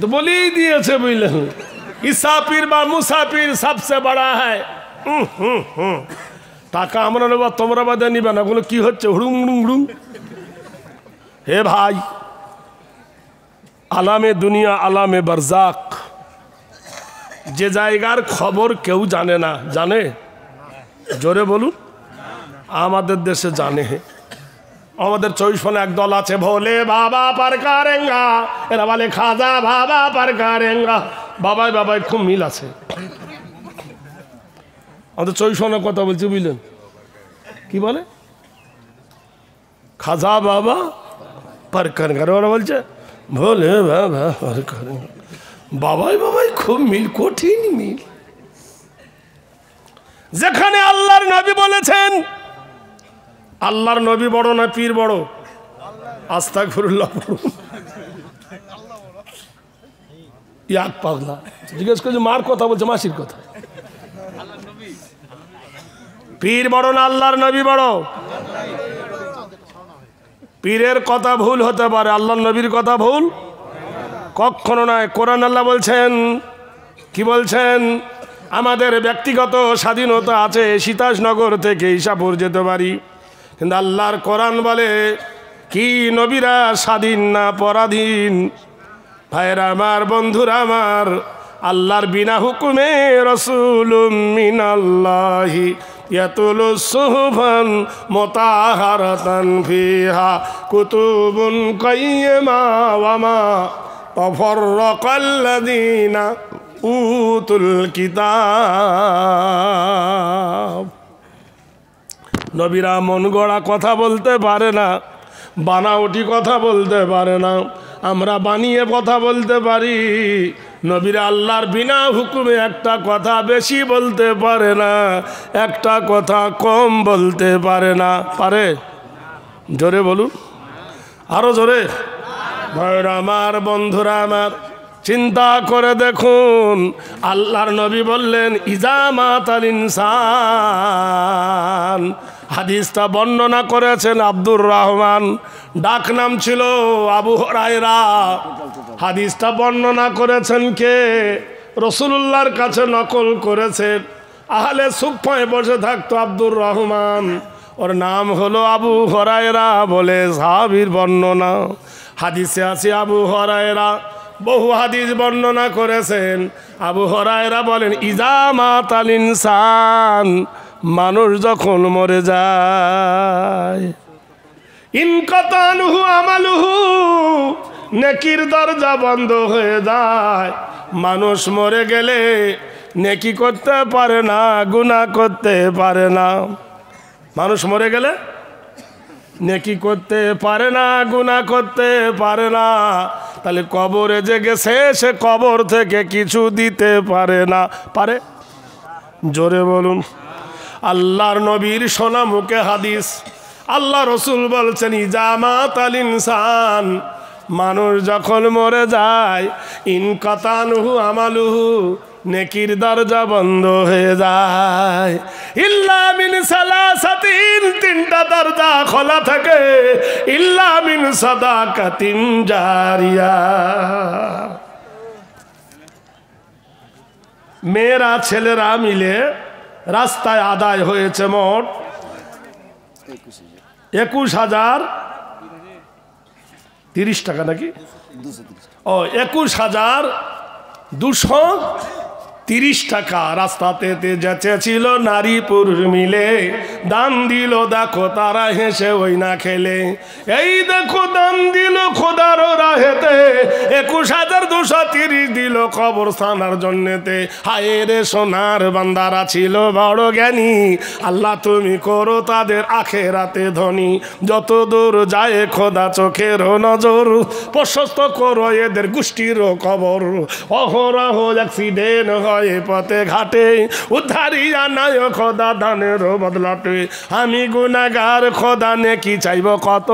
তো বলেই দিয়েছে বুঝলেন, ইসাফির বা মুসাফির সবচেয়ে বড়া হয়। টাকা আমরা নেব, তোমরা বাদে নিবে না। ওগুলো কি হচ্ছে? হুড়ুং হুড়ুং হুড়ুং। হে ভাই, আলামে দুনিয়া আলামে বারজাক, যে জায়গার খবর কেউ জানে না, জানে? জোরে বলুন। আমাদের দেশে জানে। আমাদের 24 একদল আছে, ভোলে বাবা পার কারেঙ্গা, এরা বলে খাজা বাবা পার কারেঙ্গা। বাবাই বাবাই খুব মিল আছে। আমাদের 24 কথা বলছি বুঝলেন, কি বলে? খাজা বাবা পার কারেঙ্গা। ওরা বলছে ভোলে বাবা পার কারেঙ্গা। বাবাই বাবাই খুব মিল, কঠিন মিল। যেখানে আল্লাহর নবী বলেছেন, আল্লাহর নবী বড় না পীর বড়? আস্তাগফিরুল্লাহ। ইয়াক পাগলা জিজ্ঞেস করছে মার কথা বলছে, মাসির কথা। পীর বড় না আল্লাহর নবী বড়? পীরের কথা ভুল হতে পারে, আল্লাহর নবীর কথা ভুল কখনো নয়। কোরআন আল্লাহ বলছেন, কি বলছেন? আমাদের ব্যক্তিগত স্বাধীনতা আছে, সীতাজনগর থেকে ঈশাপুর যেতে পারি, কিন্তু আল্লাহর কোরআন বলে কি নবীরা স্বাধীন না পরাধীন? ভাইরা আমার, বন্ধুরা আমার, আল্লাহর বিনা হুকুমে রাসূলুম মিনাল্লাহি ইয়াতুলু সুহুফান মুতাহারাতান ফিহা কুতুবুন কাইয়্যিমা ওয়া মা তাফাররাকাল্লাযীনা উতুল কিতাব। নবীরা মন গড়া কথা বলতে পারে না, বানাওটি কথা বলতে পারে না, আমরা বানিয়ে কথা বলতে পারি। নবীরা আল্লাহর বিনা হুকুমে একটা কথা বেশি বলতে পারে না, একটা কথা কম বলতে পারে না। পারে? জোরে বলুন, আরো জোরে। ভাইরা আমার, বন্ধুরা আমার, চিন্তা করে দেখুন, আল্লাহর নবী বললেন ইজা মাতাল ইনসান। হাদিসটা বর্ণনা করেছেন আব্দুর রহমান, ডাক নাম ছিল আবু হুরায়রা। হাদিসটা বর্ণনা করেছেন কে? রাসূলুল্লাহর কাছে নকল করেছেন। আহলে সুফফায় বসে থাকতো আব্দুর রহমান, ওর নাম হলো আবু হুরায়রা বলে সাহাবীর বর্ণনা। হাদিসে আছে আবু হুরায়রা বহু হাদিস বর্ণনা করেছেন। আবু হুরায়রা বলেন ইজা মাতাল ইনসান, মানুষ যখন মরে যায়, ইনকাতানহু আমালুহু, নেকির দরজা বন্ধ হয়ে যায়। মানুষ মরে গেলে নেকি করতে পারে না, গুনাহ করতে পারে না। মানুষ মরে গেলে নেকি করতে পারে না, গুনাহ করতে পারে না। তাহলে কবরে যে গেছে সে কবর থেকে কিছু দিতে পারে না। পারে? জোরে বলুন। আল্লাহর নবীর শোনা মুখে হাদিস, আল্লাহ রসুল বলছেন ইজা মাতাল ইনসান, মানুষ যখন মরে যায়, ইনকাতানহু আমালুহু, নেকির দরজা বন্ধ হয়ে যায়। ইল্লা মিন সালাসাতিন, তিনটা দরজা খোলা থাকে। ইল্লা মিন সাদাকাতিন জারিয়া, মেয়েরা ছেলেরা মিলে রাস্তায় আদায় হয়েছে মোট 21,030 টাকা নাকি? 21,230 টাকা রাস্তাতে যেচেছিল নারী পুরুষ মিলে। দান দিল দেখো তারা হেসে ওই না খেলে। এই দেখো দান দিল খোদার রাহেতে, 21,230 দিল কবরস্থানার জন্যেতে। হায় রে সোনার বান্দারা ছিল বড় জ্ঞানী, আল্লাহ তুমি করো তাদের আখেরাতে ধনী। যত দূর যায় খোদা চোখের নজর, প্রশস্ত করো এদের গোষ্ঠীরও কবর। অহরহ অ্যাক্সিডেন্ট হয় পথে ঘাটে, উদ্ধারিয়া নাই খোদা দানের বদলাতে। আমি গুনাহগার খোদা নেকি চাইব কত,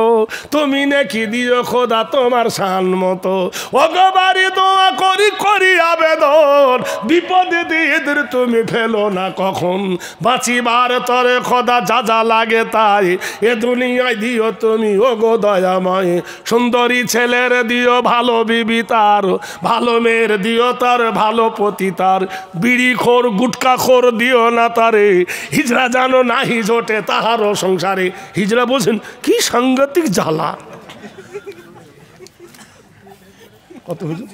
তুমি নেকি দিও খোদা তোমার শান মতো। ওগবারি দোয়া করি করি আবেদন, বিপদে এদের তুমি ফেলো না কখন। বাঁচিবার তরে খোদা যা যা লাগে তাই এ দুনিয়ায় দিও তুমি ওগো দয়াময়। সুন্দরী ছেলের দিও ভালো বিবি তার, ভালো মেয়ের দিও তার ভালো পতি তার। বিড়িখোর গুটকাখোর দিও না তারে, হিজড়া জানো নাহি জোটে তাহারও সংসারে। হিজড়া বলছেন কি সাংঘাতিক জ্বালা। কত হুজুর?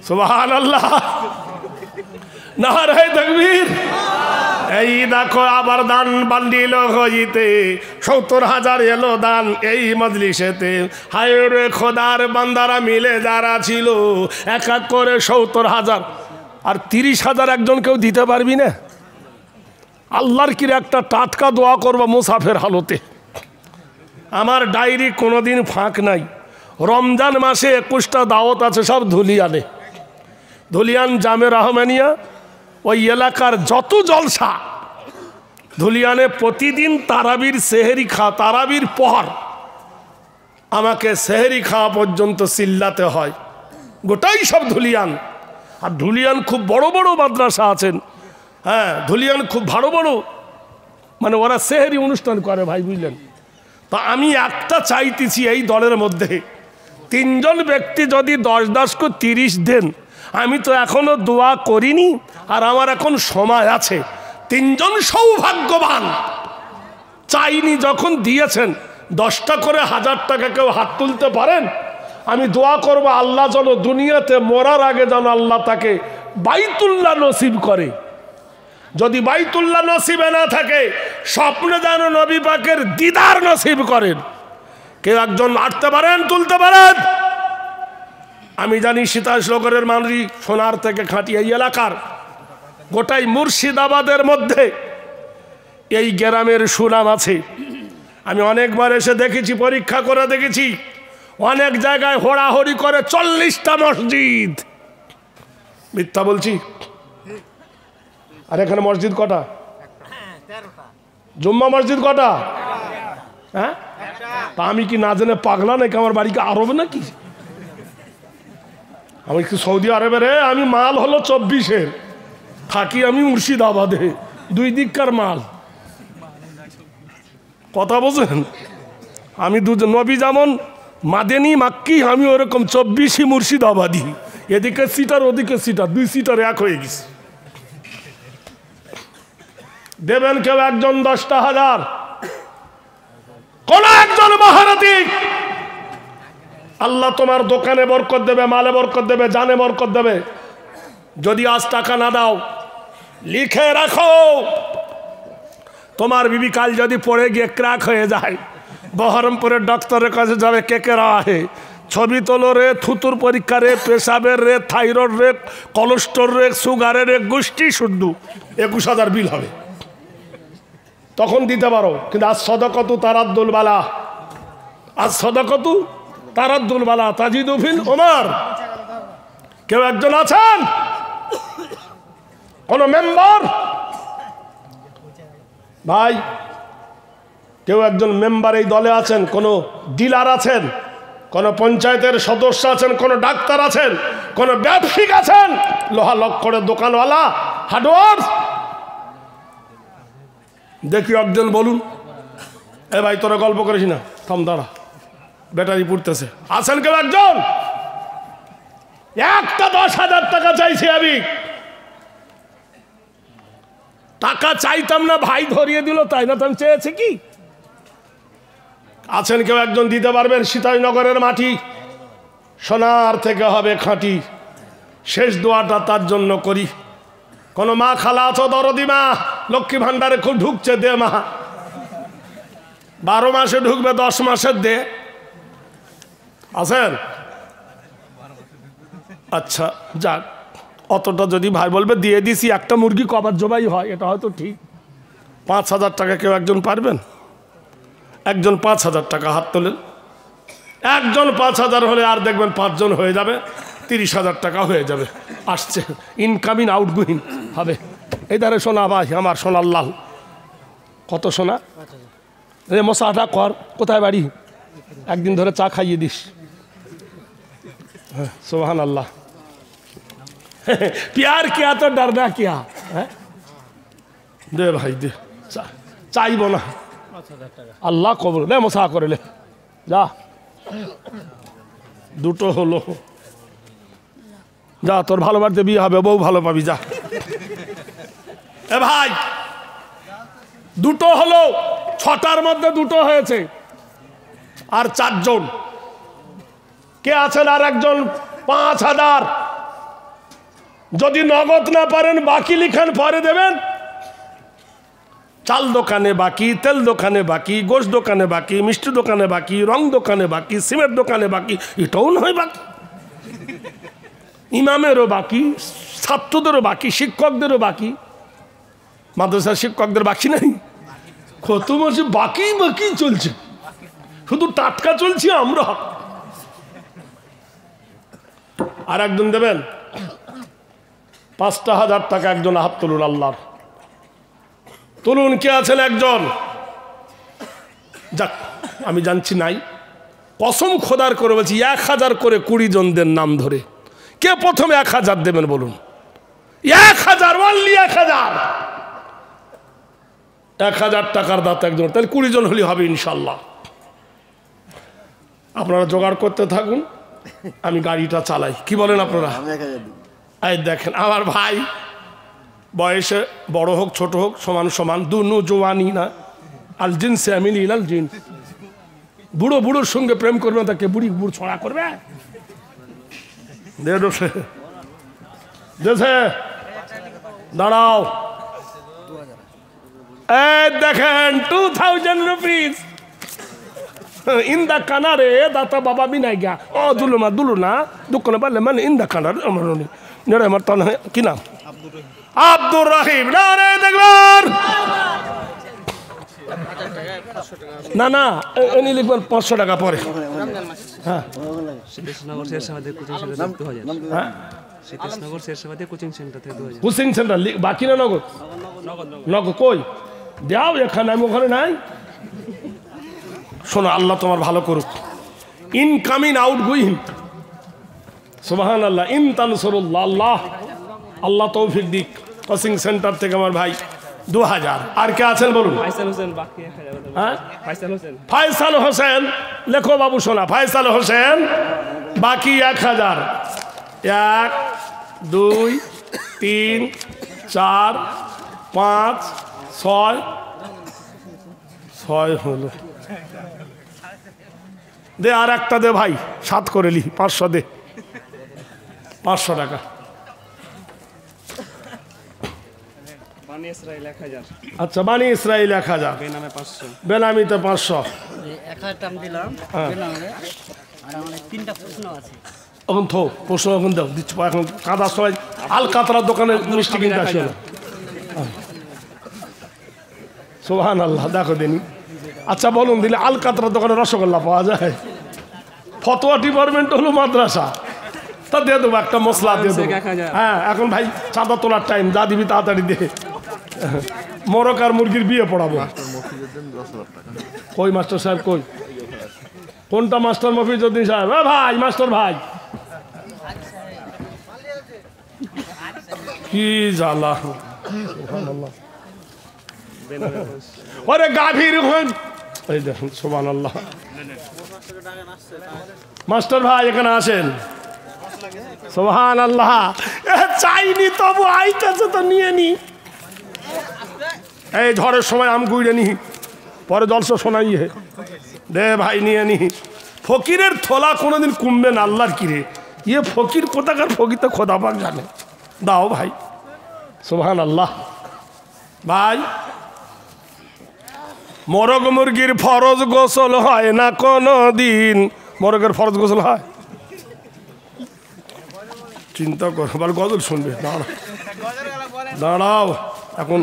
সুবহানাল্লাহ, নারায়ে তাকবীর। এই দেখো আবার দান বান্ডিল হইতে 70,000 এলো দান এই মজলিসেতে। হায় রে খোদার বান্দারা মিলে যারা ছিল এক এক করে 70,000। আর 30,000 একজন কেউ দিতে পারবি না? আল্লাহর কিরে একটা টাটকা দোয়া করবো মুসাফের হালতে। আমার ডায়েরি কোনোদিন ফাঁক নাই। রমজান মাসে 21টা দাওয়াত আছে, সব ধুলিয়ানে। ধুলিয়ান জামে রহমানিয়া, ওই এলাকার যত জলসা ধুলিয়ানে প্রতিদিন তারাবির সেহেরি খাওয়া, তারাবির পর আমাকে সেহেরি খাওয়া পর্যন্ত চিল্লাতে হয়। গোটাই সব ধুলিয়ান। আর ধুলিয়ান খুব বড় বড় মাদ্রাসা আছেন। হ্যাঁ, ধুলিয়ান খুব বড় বড়, মানে ওরা সেহেরি অনুষ্ঠান করে ভাই, বুঝলেন? তা আমি একটা চাইতেছি এই দলের মধ্যে 3 জন ব্যক্তি যদি 10-10 করে 30 দেন। আমি তো এখনো দোয়া করিনি, আর আমার এখন সময় আছে। 3 জন সৌভাগ্যবান, চাইনি যখন দিয়েছেন 10টা করে 1000 টাকা কেউ হাত তুলতে পারেন? আমি দোয়া করব আল্লাহ যেন দুনিয়াতে মরার আগে যেন আল্লাহ তাকে বাইতুল্লাহ নসিব করে। যদি বাইতুল্লাহ নসিবে না থাকে স্বপ্নে যেন নবী পাকের দিদার নসিব করেন। কেউ একজন আটতে পারেন, তুলতে পারেন? আমি জানি সীতাশনগরের মানুষই সোনার থেকে খাঁটি এই এলাকার গোটাই মুর্শিদাবাদের মধ্যে এই গ্রামের সুনাম আছে। আমি অনেকবার এসে দেখেছি, পরীক্ষা করে দেখেছি, অনেক জায়গায় হোড়াহড়ি করে 40টা মসজিদ। মিথ্যা বলছি? আর এখানে মসজিদ কটা? জুম্মা মসজিদ কটা? হ্যাঁ, তা আমি কি না জেনে পাগলা নাকি? আমার বাড়িকে আরবে নাকি? আমি কি সৌদি আরবে রে? আমি মাল হলো 24-এর, থাকি আমি মুর্শিদাবাদে, দুই দিককার মাল। কথা বোঝেন? আমি দুজন নবী যেমন মাদেনি মাক্কি, আমি ওরকম 24ই মুর্শিদাবাদী। এদিকে সিটার ওদিকে সিটার, 2 সিটার এক হয়ে গেছে। দেবেন কেউ একজন 10,000, কোন একজন মহারথী, আল্লাহ তোমার দোকানে বরকত দেবে, মালে বরকত দেবে, জানে বরকত দেবে। যদি আজ টাকা না দাও, লিখে রাখো, তোমার বিবি কাল যদি পড়ে গিয়ে ক্র্যাক হয়ে যায়, বহরমপুরের ডক্টরের কাছে যাবে, কেকেরা আহে, ছবি তোলো রে, থুতুর পরীক্ষা রে, পেশাবের রে, থাইরয়েড রে, কোলেস্ট্রল রে, সুগারের রে, গোষ্ঠী শুদ্ধ 21,000 বিল হবে। তখন দিতে পারো। কিন্তু আজ সদকতু তারাদ্দুল বালা, আজ সদকতু তারাদ্দুল বালা তাজিদু ফিল উমার। কেউ একজন আছেন, কোন মেম্বার ভাই, কেউ একজন মেম্বার এই দলে আছেন, কোন ডিলার আছেন, কোন পঞ্চায়েতের সদস্য আছেন, কোন ডাক্তার আছেন, কোন ব্যবসায়িক আছেন, লোহা লক্করের দোকানওয়ালা, হার্ডওয়্যার? দেখি একজন বলুন। এ ভাই তোরা গল্প করিস না, থাম, দাঁড়া, ব্যাটারি পুড়তেছে। আছেন কেউ একজন? একটা 10,000 টাকা চাইছি আমি। টাকা চাইতাম না, ভাই ধরিয়ে দিল, তাই না? তো আমি চেয়েছি কি? আছেন কেউ একজন? দিতে পারবেন? সীতাজনগরের মাটি সোনার থেকে হবে খাঁটি। শেষ দোয়াটা তার জন্য করি। কোন মা খালা আছো? দরদি মা, লক্ষ্মী ভান্ডারে খুব ঢুকছে, দে মা। 12 মাসে ঢুকবে, 10 মাসের দে। আছেন? আচ্ছা যাক, অতটা যদি ভাই বলবে দিয়ে দিছি, একটা মুরগি কবার জবাই হয়, এটা হয়তো ঠিক। 5,000 টাকা কেউ একজন পারবেন? একজন 5,000 টাকা হাত তোলেন। একজন 5,000 হলে আর দেখবেন 5 জন হয়ে যাবে, 30,000 টাকা হয়ে যাবে। আসছে ইনকামিং আউটগোয়িং হবে। এই ধারে সোনা ভাই, আমার সোনার লাল। কত সোনা রে? মশাটা কর, কোথায় বাড়ি? একদিন ধরে চা খাইয়ে দিস। সুবহান আল্লাহ। প্যার কিয়া তো ডরনা কিয়া। দে ভাই দে, চাইব না, আল্লাহ কবুল। লে মশা করে লে, যা। 2টো হলো, যা, তোর ভালো বাড়িতে বিয়ে হবে, বউ ভালো পাবি, যা। এ ভাই 2টো হলো, 6টার মধ্যে 2টো হয়েছে, আর 4 জন। কে আছেন? আর একজন 5,000। যদি নগদ না পারেন বাকি লিখেন, পরে দেবেন। চাল দোকানে বাকি, তেল দোকানে বাকি, গোশ দোকানে বাকি, মিষ্টি দোকানে বাকি, রং দোকানে বাকি, সিমেন্ট দোকানে বাকি, এটাও নয় বাকি। ইমামেরও বাকি, ছাত্রদেরও বাকি, শিক্ষকদেরও বাকি। মাদ্রাসার শিক্ষকদের বাকি নাই, কত মাসে বাকি বাকি চলছে, শুধু টাটকা চলছি আমরা। আর একজন দেবেন 5,000 টাকা। একজন হাত তুলুন, আল্লাহর তুলুন। কে আছেন? একজন। যাক, আমি জানছি নাই, কসম খোদার করে বলছি, 1,000 করে 20 জনদের নাম ধরে কে প্রথমে 1,000 দেবেন বলুন? 1,000, অনলি 1,000। 1,000 টাকার দাতা একজন, তাহলে 20 জন হলে হবে ইনশাল্লাহ। আপনারা জোগাড় করতে থাকুন, আমি গাড়িটা চালাই। কি বলেন আপনারা? এই দেখেন, আমার ভাই বয়সে বড় হোক ছোট হোক সমান সমান, দুনু জোয়ানি না, আল জিন সে আমিন ইলাল জিন। বুড়ো বুড়োর সঙ্গে প্রেম করবে না, তাকে বুড়ি বুড়ো ছড়া করবে। দেশে দাঁড়াও, এই দেখেন 2000 rupees in the কানারে দাতা বাবা বিনাই গা ও দুলু না দোকানে পারলে মানে ইন দা কানার আমার নেড়ে আমার তান কি নাম আব্দুর রহিম না রে দেখবার না না এনি লিখবেন 500 টাকা পরে। হ্যাঁ সিদ্ধেশনগর শেরশাবাদের কোচিং সেন্টার 2000। হ্যাঁ সিদ্ধেশনগর শেরশাবাদের কোচিং সেন্টার থেকে 2000। কোচিং সেন্টার বাকি না নগদ নগদ কই দাও এখানে, আমি ওখানে নাই। শোনো, আল্লাহ তোমার ভালো করুক। ইনকামিং আউট গোয়িং সুবহানাল্লাহ। ইন তানসুরুল্লাহ, আল্লাহ আল্লাহ তৌফিক দিক। কোচিং সেন্টার থেকে আমার ভাই 2000। আর কে আছেন বলুন? ফাইসাল হোসেন বাকি 1000। হ্যাঁ ফাইসাল হোসেন, ফাইসাল হোসেন লেখো বাবু, শোনা ফাইসাল হোসেন বাকি 1000। 1 2 3 4 5 6 6 হলো। দে আর একটা দে ভাই, 7 করে লি, 500 দে, 500 টাকা। বানি ইসরাইল 1000। আচ্ছা, বানি ইসরাইল 1000, বেনামে 500, বেনামিতে 500। 1000 দিলাম বেনামে। আর আমার 3টা প্রশ্ন আছে। এখন থো প্রশ্ন এখন দাও দিচ্ছি। এখন কাদা সবাই আল কাতরার দোকানে মিষ্টি কিনতে আসে না। সুবহানাল্লাহ, দেখো দেনি। আচ্ছা বলুন, দিলে আল কাতরার দোকানে রসগোল্লা পাওয়া যায়? ফতোয়া ডিপার্টমেন্ট হলো মাদ্রাসা, তা দিয়ে দেবো একটা মশলা দিয়ে দেবো। হ্যাঁ, এখন ভাই চাঁদা তোলার টাইম, যা দিবি তাড়াতাড়ি দে। মোরগ আর মুরগির বিয়ে পড়াবো। কই মাস্টার সাহেব কই? কোনটা মাস্টার মফিজউদ্দিন সাহেব? ভাই মাস্টার ভাই, কি জ্বালা। ওরে গাভীর হন, এই দেখুন সুবহানাল্লাহ। মাস্টার ভাই এখানে আসেন। সুবহানাল্লাহ, চাইনি তবু আইতেছে তো নিয়ে নি। এই ঝড়ের সময় আম গুইড়ে নি, পরে জলসা শোনাই দে ভাই নিয়ে নি। ফকিরের থলা কোনোদিন কমবে না, আল্লাহর কিরে ইয়ে ফকির কোথাকার ফকির তো খোদা পাক জানে। দাও ভাই, সুবহানাল্লাহ। ভাই, মোরগ মুরগির ফরজ গোসল হয় না কোনো দিন। মোরগের ফরজ গোসল হয়? চিন্তা করো, বল গজল শুনবে। দাঁড়াও দাঁড়াও, এখন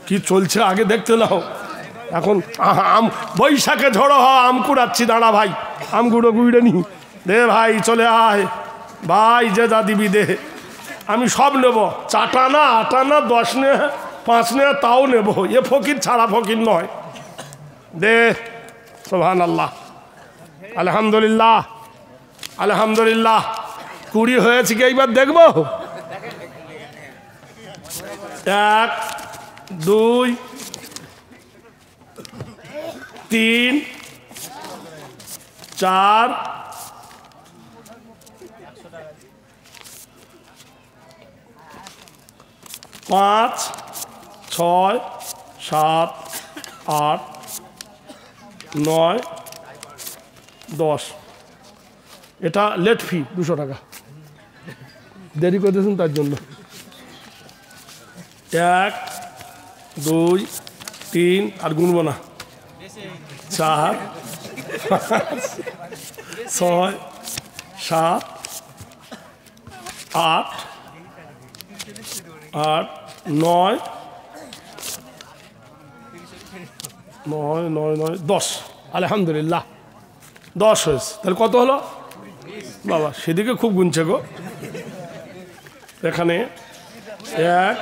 কি চলছে আগে দেখতে নাও। এখন আম বৈশাখে ঝড়ো হ আম কুড়াচ্ছি, দাঁড়া ভাই, আম গুঁড়ো গুঁড়ে নি দে ভাই, চলে আয় ভাই, যে যা দিবি দে, আমি সব নেব। 4 আনা 8 আনা 10 নে 5 নে তাও নেব। এ ফকির ছাড়া ফকির নয়। দে, সুবহানাল্লাহ, আলহামদুলিল্লাহ আলহামদুলিল্লাহ। 20 হয়েছে কি এইবার দেখবো? 1 2 3 4 5 6 7 8 9 10। এটা লেট ফি 200 টাকা, দেরি করতেছেন তার জন্য। 1 2 3 আর গুনবো না, 4 5 6 7 8 8 9 9 9 9 10। আলহামদুলিল্লাহ 10 হয়েছে। তাহলে কত হলো বাবা? সেদিকে খুব গুনছে গো। এখানে 1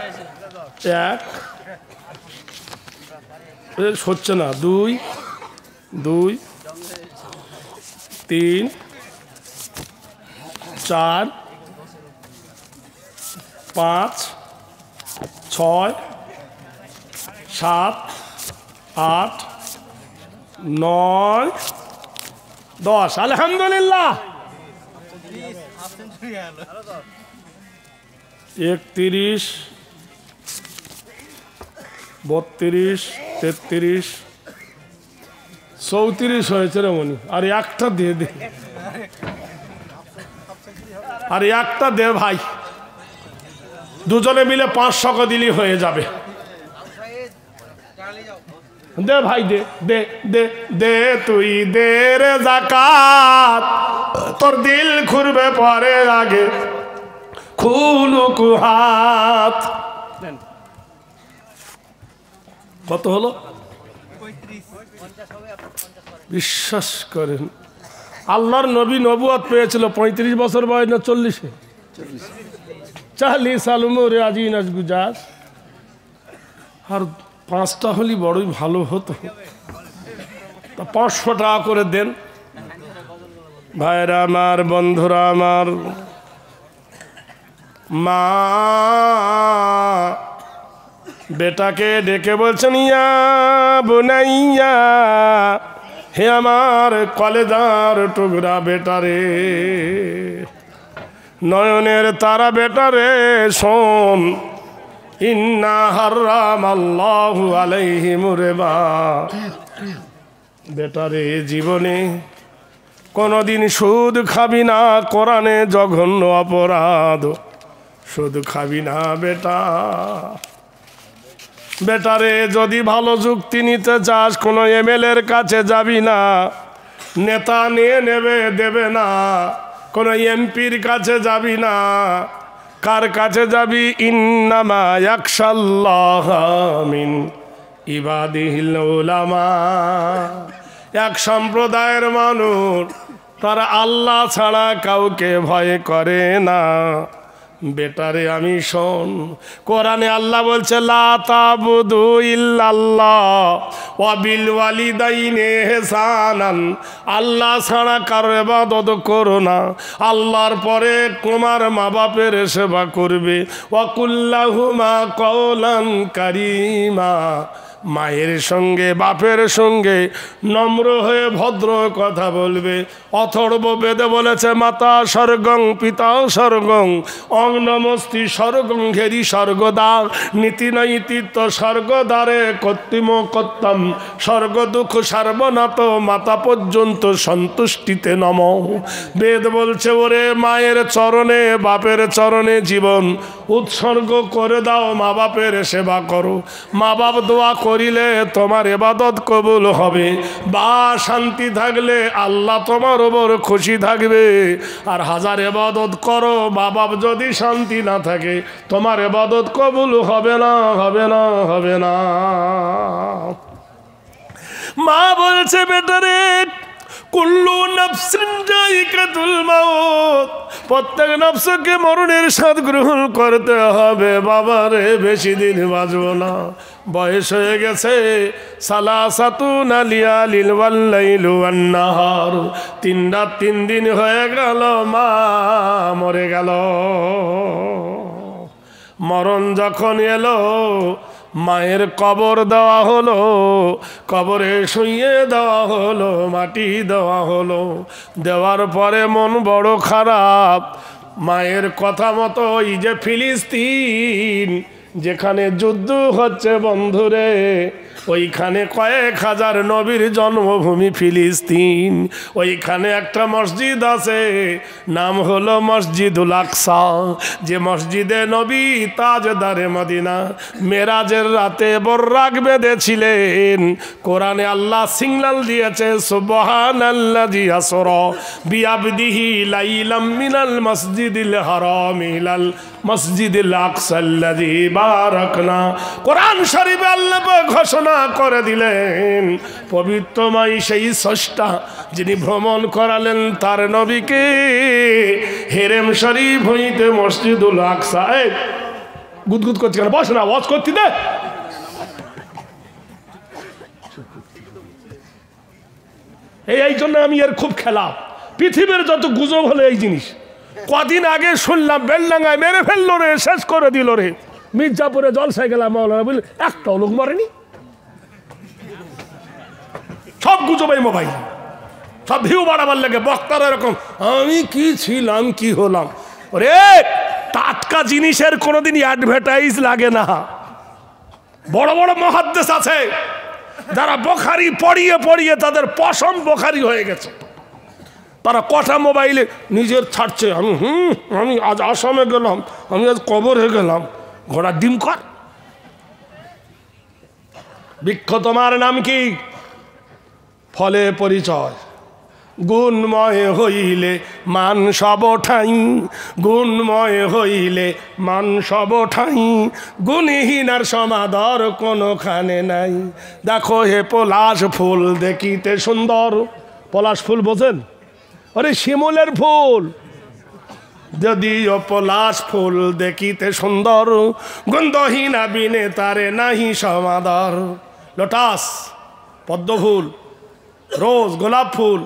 1 হচ্ছে না, 2 2 3 4 5 6 7 8 9 10। আলহামদুলিল্লাহ। 31 32 33 34 হয়েছে রে মনি, আর একটা দিয়ে দে, আর একটা দে ভাই, দুজনে মিলে 500 দিলি হয়ে যাবে। দে ভাই দে দে দে দে, তুই দে রে যাকাত, তোর দিল খুরবে পরে আগে খুলুক হাত। কত হলো? বিশ্বাস করেন আল্লাহর নবী নবুয়ত পেয়েছিল 35 বছর বয়স না 40-এ? 40 সাল উমরে আজি নাজ গুজার। আর 5টা হলি বড়ই ভালো হতো। তা 500 টাকা করে দেন ভাইরা আমার, বন্ধুরা আমার। মা বেটাকে ডেকে বলছেন, ইয়া বুনাইয়া, হে আমার কলেজার টুকরা বেটারে, নয়নের তারা বেটারে শোন, ইন্না হারামাল্লাহু আলাইহিমুর রিবা। বেটারে জীবনে কোনোদিন সুদ খাবি না, কোরআনে জঘন্য অপরাধ, সুদ খাবি না বেটা। বেটারে যদি ভালো যুক্তি নিতে চাস, কোনো এমএলএর কাছে যাবি না, নেতা নিয়ে নেবে দেবে না, কোনো এমপির কাছে যাবি না, কার কাছে যাবি? ইন্নামা ইয়াখশাল্লাহ মিন ইবাদিহিল উলামা। এক সম্প্রদায়ের মানুষ, তারা আল্লাহ ছাড়া কাউকে ভয় করে না। বেটারে আমি শোন, কোরআনে আল্লাহ বলছে, লা তাবুদু ইল্লাল্লাহ ওয়া বিল ওয়ালিদাইনি ইহসানান। আল্লাহ ছাড়া কারো ইবাদত করো না, আল্লাহর পরে তোমার মা বাপের সেবা করবে। ওয়া কুল্লাহুমা কওলান কারীমা। মায়ের সঙ্গে বাপের সঙ্গে নম্র হয়ে ভদ্র কথা বলবে। অথর্ব বেদে বলেছে, মাতা স্বর্গং পিতা স্বর্গং অং নমস্তি স্বর্গং ঘেরি স্বর্গদ্বার নীতি নৈতিত্ব স্বর্গদ্বারে কর্তিম কর্তাম স্বর্গ দুঃখ সার্বনাত মাতা পর্যন্ত সন্তুষ্টিতে নম। বেদ বলছে, ওরে মায়ের চরণে বাপের চরণে জীবন উৎসর্গ করে দাও, মা বাপের সেবা করো। মা বাপ দোয়া করিলে তোমার ইবাদত কবুল হবে, বা শান্তি থাকলে আল্লাহ তোমার উপর খুশি থাকবে। আর হাজার ইবাদত করো, মা বাপ যদি শান্তি না থাকে, তোমার ইবাদত কবুল হবে না, হবে না, হবে না। মা বলছে, বেটারে কুল্লু নাফসিন যায়িকাতুল মাউত, প্রত্যেক নফসকে মরণের স্বাদ গ্রহণ করতে হবে। বাবারে বেশি দিন বাঁচব না, বয়স হয়ে গেছে। সালাসাতুন লিয়ালিল ওয়াল লাইলু ওয়ান নাহার, 3 রাত 3 দিন হয়ে গেল, মা মরে গেল। মরণ যখন এলো, মায়ের কবর দেওয়া হলো, কবরে শুইয়ে দেওয়া হলো, মাটি দেওয়া হলো। দেওয়ার পরে মন বড় খারাপ। মায়ের কথা মতো এই যে ফিলিস্তিন, যেখানে যুদ্ধ হচ্ছে বন্ধুরে, ওইখানে কয়েক হাজার নবীর জন্মভূমি ফিলিস্তিন। ওইখানে একটা মসজিদ আছে, নাম হলো মসজিদুল আকসা, যে মসজিদে নবী তাজদারে মদিনা মেরাজের রাতে বর্রাক বেঁধেছিলেন। কোরআনে আল্লাহ সিগন্যাল দিয়েছে, সুবহানাল্লাযী আসরা বিআবদিহি লাইলাম মিনাল মসজিদিল হারাম ইলাল মসজিদুল আকসাল্লাযী বারাকনা। কোরআন শরীফে আল্লাহ ঘোষণা করে দিলেন, পবিত্রময় সেই স্রষ্টা যিনি ভ্রমণ করালেন তার নবীকে হেরেম শরীফ হইতে মসজিদুল আকসা। গুদগুদ করছে কেন? বস না, ওয়াজ করতে দে। এই জন্য আমি এর খুব খেলাম। পৃথিবীর যত গুজব হলো এই জিনিস। কদিন আগে শুনলাম বেলডাঙ্গায় মেরে ফেললো রে, শেষ করে দিল রে। মির্জাপুরে জলসায় গেলাম, মাওলানা বলি একটাও লোক মরেনি। সব গুজব এই মোবাইল, সব ভিউ বাড়াবার লাগে। বক্তারা এরকম, আমি কি ছিলাম কি হলাম। ওরে টাটকা জিনিসের কোনোদিন অ্যাডভার্টাইজ লাগে না। বড় বড় মুহাদ্দিস আছে, যারা বোখারি পড়িয়ে পড়িয়ে তাদের পশম বোখারি হয়ে গেছে, তারা কটা মোবাইলে নিজের ছাড়ছে, আমি আজ আসামে গেলাম, আমি আজ কবরে গেলাম। ঘোড়ার ডিম কর। বৃক্ষ তোমার নাম কি? ফলে পরিচয়। গুণময় হইলে মান সব ঠাই, গুণময় হইলে মান সব ঠাই, গুণহীনার সমাদর কোনোখানে নাই। দেখো হে পলাশ ফুল দেখিতে সুন্দর। পলাশ ফুল বোঝেন? আরে শিমুলের ফুল। যদিও পলাশ ফুল দেখিতে সুন্দর, গন্ধহীনা বিনে তারে নাহি সমাদর। লোটাস, পদ্ম ফুল, রোজ, গোলাপ ফুল,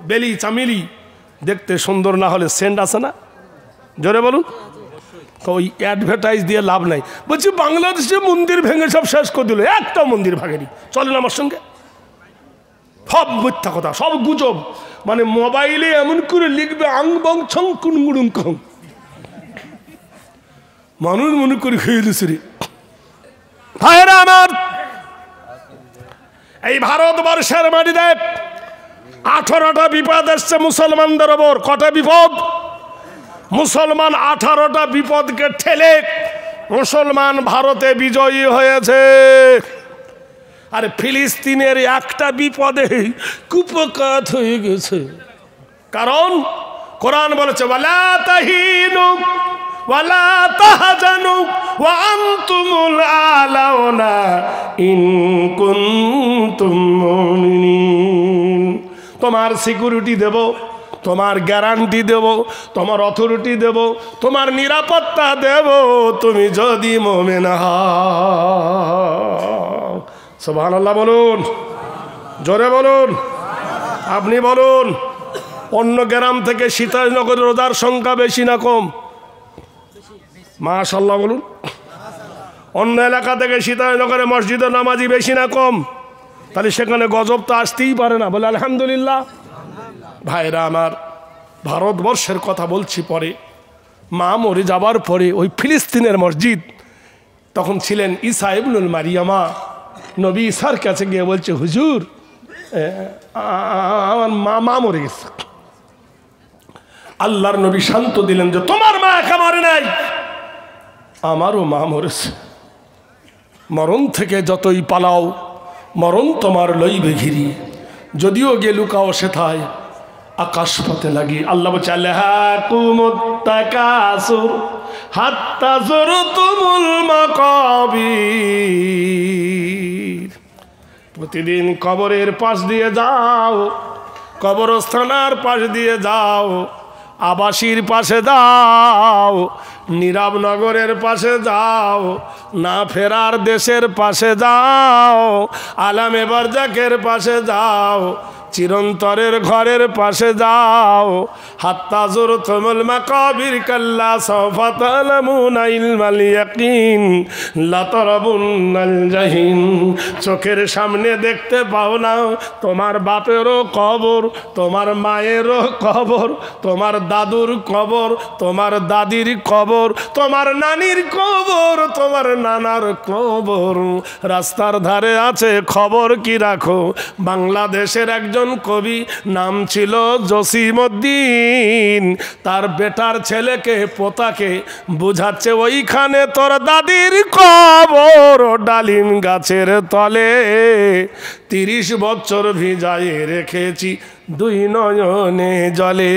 বেলি, চামেলি দেখতে সুন্দর না হলে সেন্ট আছে না? জোরে বলুন। ওই অ্যাডভার্টাইজ দিয়ে লাভ নাই। বলছি বাংলাদেশে মন্দির ভেঙে সব শেষ করে দিল, একটা মন্দির ভাঙেনি। চলেন আমার সঙ্গে। সব মিথ্যা কথা, সব গুজব। মানে মোবাইলে এমন করে লিখবে আং বং ছং কুনগুড়ুং কং, মানুষ মনে করে খেয়ে দিছে রে। ভাইরা আমার, এই ভারতবর্ষের মাটিতে 18টা বিপদ এসছে মুসলমানদের ওপর। কটা বিপদ? মুসলমান 18টা বিপদকে ঠেলে মুসলমান ভারতে বিজয়ী হয়েছে। আর ফিলিস্তিনের একটা বিপদে কুপকাত হয়ে গেছে। কারণ কোরআন বলেছে ওয়ালা তাহিনু ওয়ালা তাহজানু ওয়া আনতুমুল আলাউনা ইন কুনতুম মুমিনিন। তোমার সিকিউরিটি দেব, তোমার গ্যারান্টি দেব, তোমার অথরিটি দেব, তোমার নিরাপত্তা দেব, তুমি যদি মুমিন হও। সুবহানাল্লাহ বলুন, জোরে বলুন। আপনি বলুন, অন্য গ্রাম থেকে সীতানগরের রোজার সংখ্যা বেশি না কম? মাশাআল্লাহ বলুন। অন্য এলাকা থেকে সীতানগরে মসজিদের নামাজি বেশি না কম? তাহলে সেখানে গজব তো আসতেই পারে না। বলে আলহামদুলিল্লাহ। ভাইরা আমার, ভারতবর্ষের কথা বলছি পরে। মা মরে যাবার পরে ওই ফিলিস্তিনের মসজিদ, তখন ছিলেন ঈসা ইবনুল মারিয়ামা। নবী ঈসার কাছে গিয়ে বলছে হুজুর, আমার মা মরে গেছে। আল্লাহর নবী শান্ত দিলেন যে তোমার মা একা মরে নাই, আমারও মা মরেছে। মরণ থেকে যতই পালাও, মরণ তোমার লইবে ঘিরি, যদিও গে লুকাও সেথায় আকাশ পথে লাগি। আল্লাহ বলছে আল্লাহাকুমুত তাকাসুর হাত্তা যুরতুমুল মাকাবির। প্রতিদিন কবরের পাশ দিয়ে যাও, কবরস্থানের পাশ দিয়ে যাও, আবাসীর পাশে যাও, নীরব নগরের পাশে যাও, না ফেরার দেশের পাশে যাও, আলামে বারজাকের পাশে যাও, চিরন্তরের ঘরের পাশে যাও। হাত্তা যুরতুমুল মাকাবির কাল্লা সাওফা তা'লামুনা ইলমাল ইয়াকিন লা তারাবুন্নাল জাহিম। চোখের সামনে দেখতে পাও না তোমার বাপেরও কবর, তোমার মায়েরও কবর, তোমার দাদুর কবর, তোমার দাদির কবর, তোমার নানির কবর, তোমার নানার কবর। রাস্তার ধারে আছে, খবর কি রাখো? বাংলাদেশের একজন কবি, নাম ছিল জসিমউদ্দিন, তার বেটার ছেলেকে পোতাকে বুঝাচ্ছে ওইখানে তোর দাদির কবর, ডালিম গাছের তলে 30 বছর ভিজায়ে রেখেছি দুই নয়নে জলে।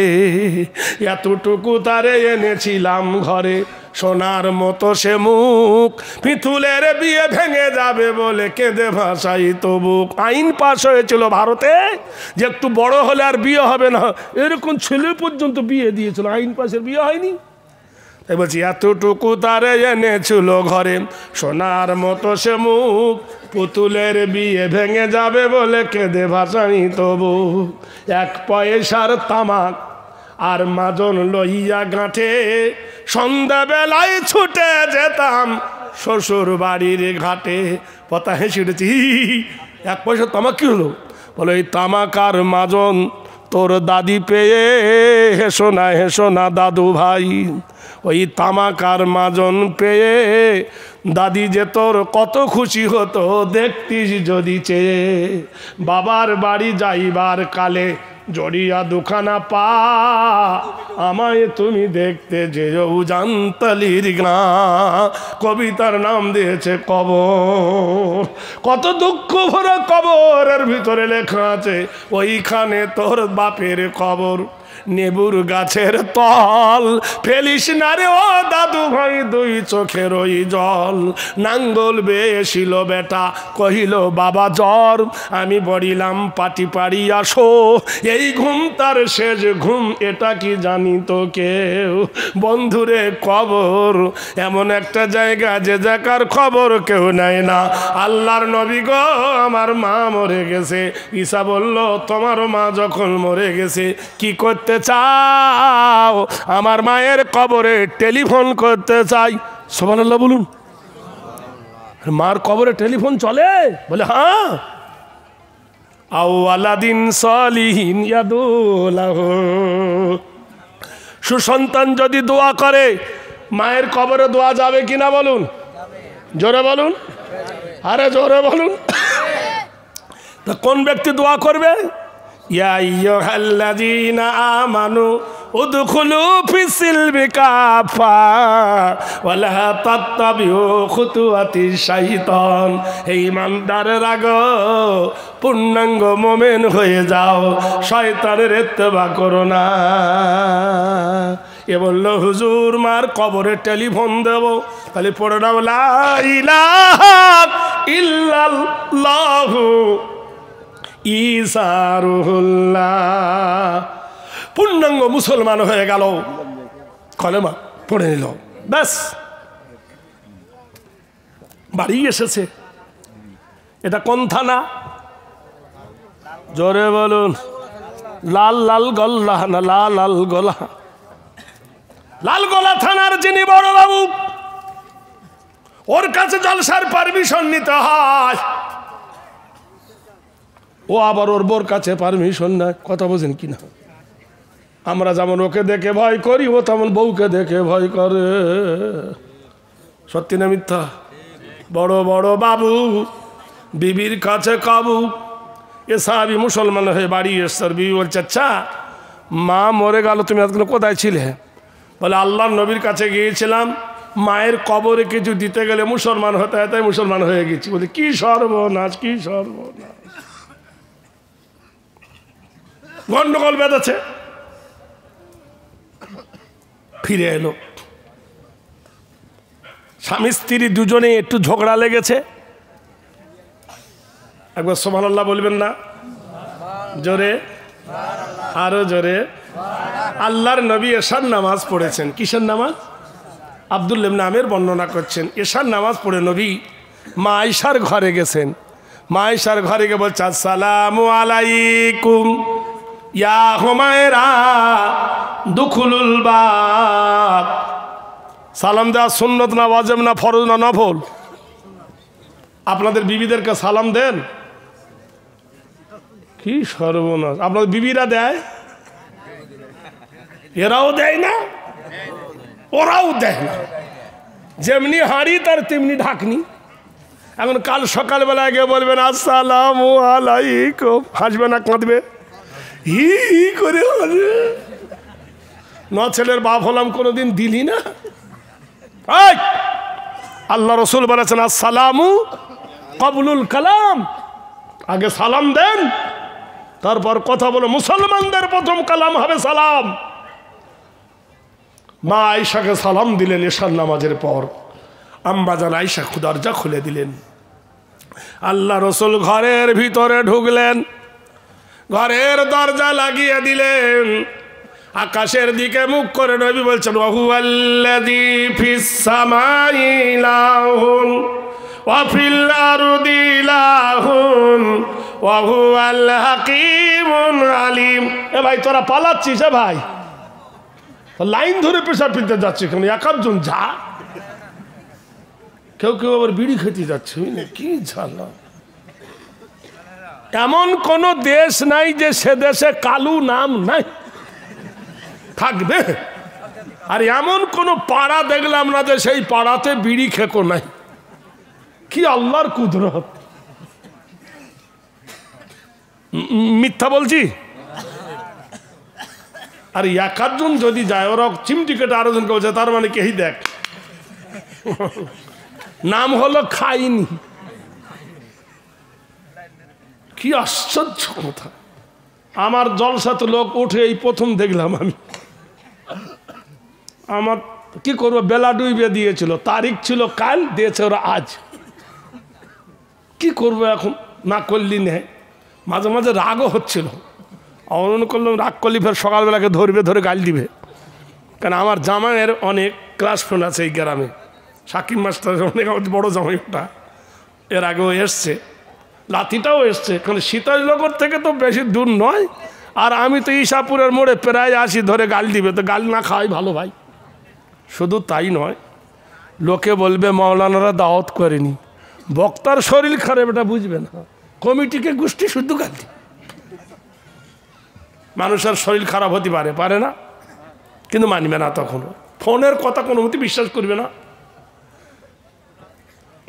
এতটুকু তারে এনেছিলাম ঘরে, সোনার মতো সে মুখ, পিতুলের বিয়ে ভেঙে যাবে বলে কেঁদে ভাসাই তবু। আইন পাশ হয়েছিল ভারতে যে একটু বড় হলে আর বিয়ে হবে না, এরকম ছেলে পর্যন্ত বিয়ে দিয়েছিল, আইন পাশের বিয়ে হয়নি। তাই বলছি এতটুকু তারে এনেছিল ঘরে, সোনার মতো সে মুখ, পুতুলের বিয়ে ভেঙে যাবে বলে কেঁদে ভাসাই তবু। 1 পয়সার তামাক আর মাজন লইয়া গাঁঠে, সন্ধ্যাবেলায় ছুটে যেতাম শ্বশুর বাড়ির ঘাটে। পতা হেসে উঠেছি, 1 পয়সার তামাক কি হলো? বলে এই তামাক আর মাজন তোর দাদি পেয়ে হেসো না দাদু ভাই, ওই তামাকার মাজন পেয়ে দাদি যে তোর কত খুশি হতো দেখতিস যদি চেয়ে। বাবার বাড়ি যাইবার কালে জড়িয়া দুখানা পা, আমায় তুমি দেখতে যেও জানতালির গাঁ। কবিতার নাম দিয়েছে কবর। কত দুঃখ ভরা কবরের ভিতরে লেখা আছে ওইখানে তোর বাপের কবর। নেবুর গাছের তল ফেলিস না রে ও দাদু ভাই দুই চোখের ওই জল। নাঙ্গল বেয়েছিল বেটা কহিল বাবা জ্বর, আমি বড়িলাম পাটি পাড়ি আসো, এই ঘুম তার শেষ ঘুম এটা কি জানি তো কেউ। বন্ধুরে কবর এমন একটা জায়গা যে জায়গার খবর কেউ নেয় না। আল্লাহর নবী গো আমার মা মরে গেছে, ঈসা বলল তোমার মা যখন মরে গেছে কি করতে চাও? আমার মায়ের কবরে টেলিফোন করতে চাই। সুবহানাল্লাহ বলুন। মার কবরে টেলিফোন চলে? বলে হ্যাঁ। আওয়ালাদিন সলিহিন ইয়াদুলাহু, সুসন্তান যদি দোয়া করে মায়ের কবরে দোয়া যাবে কিনা বলুন, জোরে বলুন, আরে জোরে বলুন। তা কোন ব্যক্তি দোয়া করবে? ইয়া আইয়ুহাল্লাযীনা আমানু উদখুলু ফিস-সিলমি কাফা ওয়ালা তাত্তাবিউ খুতুওয়াতিশ শাইতান। হে ঈমানদারেরা গো, পূর্ণাঙ্গ মুমিন হয়ে যাও, শয়তানের ইত্তেবা করো না। এ বলল হুজুর মার কবরে টেলিফোন দেব, তাহলে পড়ে নাও লা ইলাহা ইল্লাল্লাহু ঈসা রুহুল্লাহ। পূর্ণাঙ্গ মুসলমান হয়ে গেল, কলেমা পড়ে নিল, ব্যাস বাড়ি এসেছে। এটা কোন থানা? জোরে বলুন। লাল লাল গল্লা না লাল লাল গলা? লালগোলা থানার যিনি বড় বাবু, ওর কাছে জলসার পারমিশন নিতে হয়। ও আবার ওর বোর কাছে পারমিশন নেয়। কথা বোঝেন কিনা? আমরা যেমন ওকে দেখে ভয় করি, ও তেমন বউকে দেখে ভয় করে। সত্যি না মিথ্যা? বড় বড় বাবু বিবির কাছে কাবু। এ সাহাবী মুসলমান হয়ে বাড়ি এসছে, বিবি বলছে আচ্ছা মা মরে গেল, তুমি এতক্ষণ কোথায় ছিলে? বলে আল্লাহর নবীর কাছে গিয়েছিলাম, মায়ের কবরে কিছু দিতে গেলে মুসলমান হতে হয়, তাই মুসলমান হয়ে গেছি। বলে কি সর্বনাশ, কি সর্বনাশ, গন্ডগোল বেঁধেছে। ফিরে এলো, স্বামী স্ত্রী দুজনে একটু ঝগড়া লেগেছে। একবার সুবহানাল্লাহ বলবেন না? জোরে, আরো জোরে। আল্লাহর নবী এশার নামাজ পড়েছেন। কিসের নামাজ? আব্দুল্লাহ ইবনে আমের বর্ণনা করছেন, এশার নামাজ পড়ে নবী মা আয়েশার ঘরে গেছেন। মা আয়েশার ঘরে গিয়ে বলছে আসসালামু আলাইকুম ইয়া হুমায়রা দুখুলুল বাব। সালাম দেওয়া সুন্নত না ওয়াজিব না ফরজ না নফল? আপনাদের বিবিদেরকে সালাম দেন? কি সর্বনাশ, আপনাদের বিবিরা দেয়? এরাও দেয় না, ওরাও দেয় না। যেমনি হাঁড়ি তার তেমনি ঢাকনি। এখন কাল সকালবেলা গিয়ে বলবেন আসসালামু আলাইকুম, হাসবে না কাঁদবে? হি করে হাসবে। ন ছেলের বাপ হলাম, কোনোদিন দিলি না? আল্লাহ রসুল বলেছেন আসসালামু কবুলুল কালাম, আগে সালাম দেন তারপর কথা বলো। মুসলমানদের প্রথম কালাম হবে সালাম। মা আয়েশাকে সালাম দিলেন এশার নামাজের পর। আম্মাজান আয়েশা দরজা খুলে দিলেন। আল্লাহ রসুল ঘরের ভিতরে ঢুকলেন, ঘরের দরজা লাগিয়ে দিলেন। আকাশের দিকে মুখ করে নবী বলছেন ওয়াহুয়াল্লাযী ফিস সামাই ইলাহুন ওয়া ফিল আরদি ইলাহুন ওয়া হুয়াল হাকীমুল আলীম। এ ভাই তোরা পালাচ্ছিস? এ ভাই লাইন ধরে পেশাব ফিরতে যাচ্ছে, এখানে এক একজন যা, কেউ কেউ আবার বিড়ি খেতে যাচ্ছে। কি ঝালা! এমন কোনো দেশ নাই যে সে দেশে কালু নাম নাই, থাকবে। আর এমন কোনো পাড়া দেখলাম না যে সেই পাড়াতে বিড়ি খেকো নাই। কি আল্লাহর কুদরত! মিথ্যা বলছি? আর এক আধজন যদি যায়, ওরা চিমটি কেটে আরো জনকে বলছে, তার মানে কেই দেখ নাম হলো খাইনি। কি আশ্চর্য কথা! আমার জলসাতে লোক উঠে এই প্রথম দেখলাম আমি। আমার কি করবো, বেলা ডুইবে দিয়েছিল, তারিখ ছিল কাল, দিয়েছে ওরা আজ। কি করবো এখন, না করলি নেই। মাঝে মাঝে রাগও হচ্ছিল, আমার মনে করলাম রাগ করলি ফের সকালবেলাকে ধরবে, ধরে গাল দিবে। কারণ আমার জামাইয়ের অনেক ক্লাস ফ্রেন্ড আছে এই গ্রামে, সাকিব মাস্টার অনেক বড় জামাই, ওটা এর আগেও এসছে, লাতিটাও এসছে। কারণ সীতাজনগর থেকে তো বেশি দূর নয়, আর আমি তো ঈশাপুরের মোড়ে প্রায় আসি, ধরে গাল দিবে, তো গাল না খাওয়াই ভালো ভাই। শুধু তাই নয়, লোকে বলবে মাওলানারা দাওয়াত করেনি, বক্তার শরীর খারাপ, এটা বুঝবে না, কমিটিকে গোষ্ঠী শুদ্ধ গাল দি। মানুষের শরীর খারাপ হতে পারে, পারে না, কিন্তু মানবে না। তখন ফোনের কথা কোনো মতে বিশ্বাস করবে না।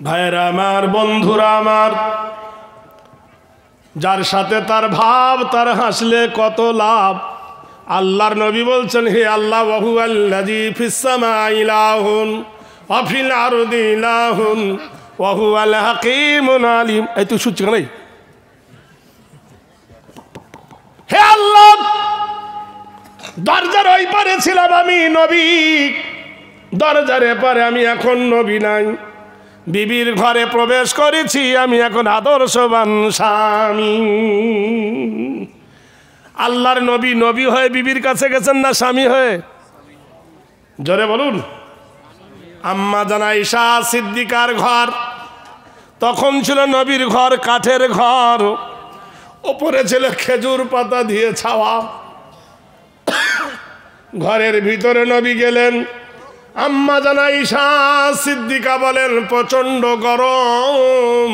ভাইয়েরা আমার, বন্ধুরা আমার, যার সাথে তার ভাব, তার হাসলে কত লাভ। আল্লাহর নবী বলছেন, হে আল্লাহ, ওয়াহু আল্লাযী ফিস সামাই ইলাহুন ওয়া ফিল আরদি ইলাহুন ওয়া হুয়াল হাকীমুল আলীম। এই তুই শুনছিস না? হে আল্লাহ, দরজার ওই পারে ছিলাম আমি নবী, দরজার এপারে আমি এখন নবী নাই। বিবির ঘরে প্রবেশ করেছি, আমি এখন আদর্শবান স্বামী। আল্লাহর নবী নবী হয়ে বিবির কাছে গেছেন না স্বামী হয়ে? জোরে বলুন। আম্মা জান আয়েশা সিদ্দিকার ঘর তখন ছিল নবীর ঘর, কাঠের ঘর, ওপরে ছিল খেজুর পাতা দিয়ে ছাওয়া। ঘরের ভিতরে নবী গেলেন, আম্মা জান আয়েশা সিদ্দিকা বলেন, প্রচন্ড গরম,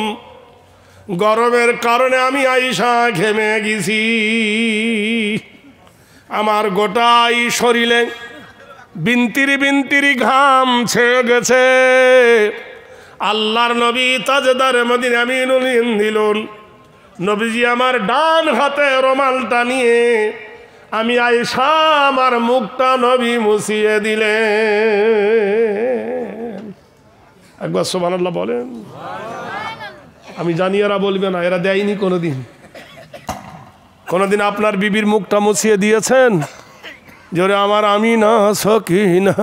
গরমের কারণে আমি আয়েশা ঘেমে গেছি, আমার গোটাই শরীরে বিনতিরি বিনতিরি ঘাম ছেয়ে গেছে। আল্লাহর নবী তাজদার মদিনা আমিনুল ইন্দিলুন নবীজি আমার ডান হাতে রুমালটা নিয়ে আমি আয়েশা আমার মুখটা নবী মুছিয়ে দিলেন। একবার সুবহানাল্লাহ বলেন। আমি জানি এরা বলবে না, এরা দেয়নি কোনোদিন। কোনোদিন আপনার বিবির মুখটা মুছিয়ে দিয়েছেন? জোরে আমার আমি না সকি না,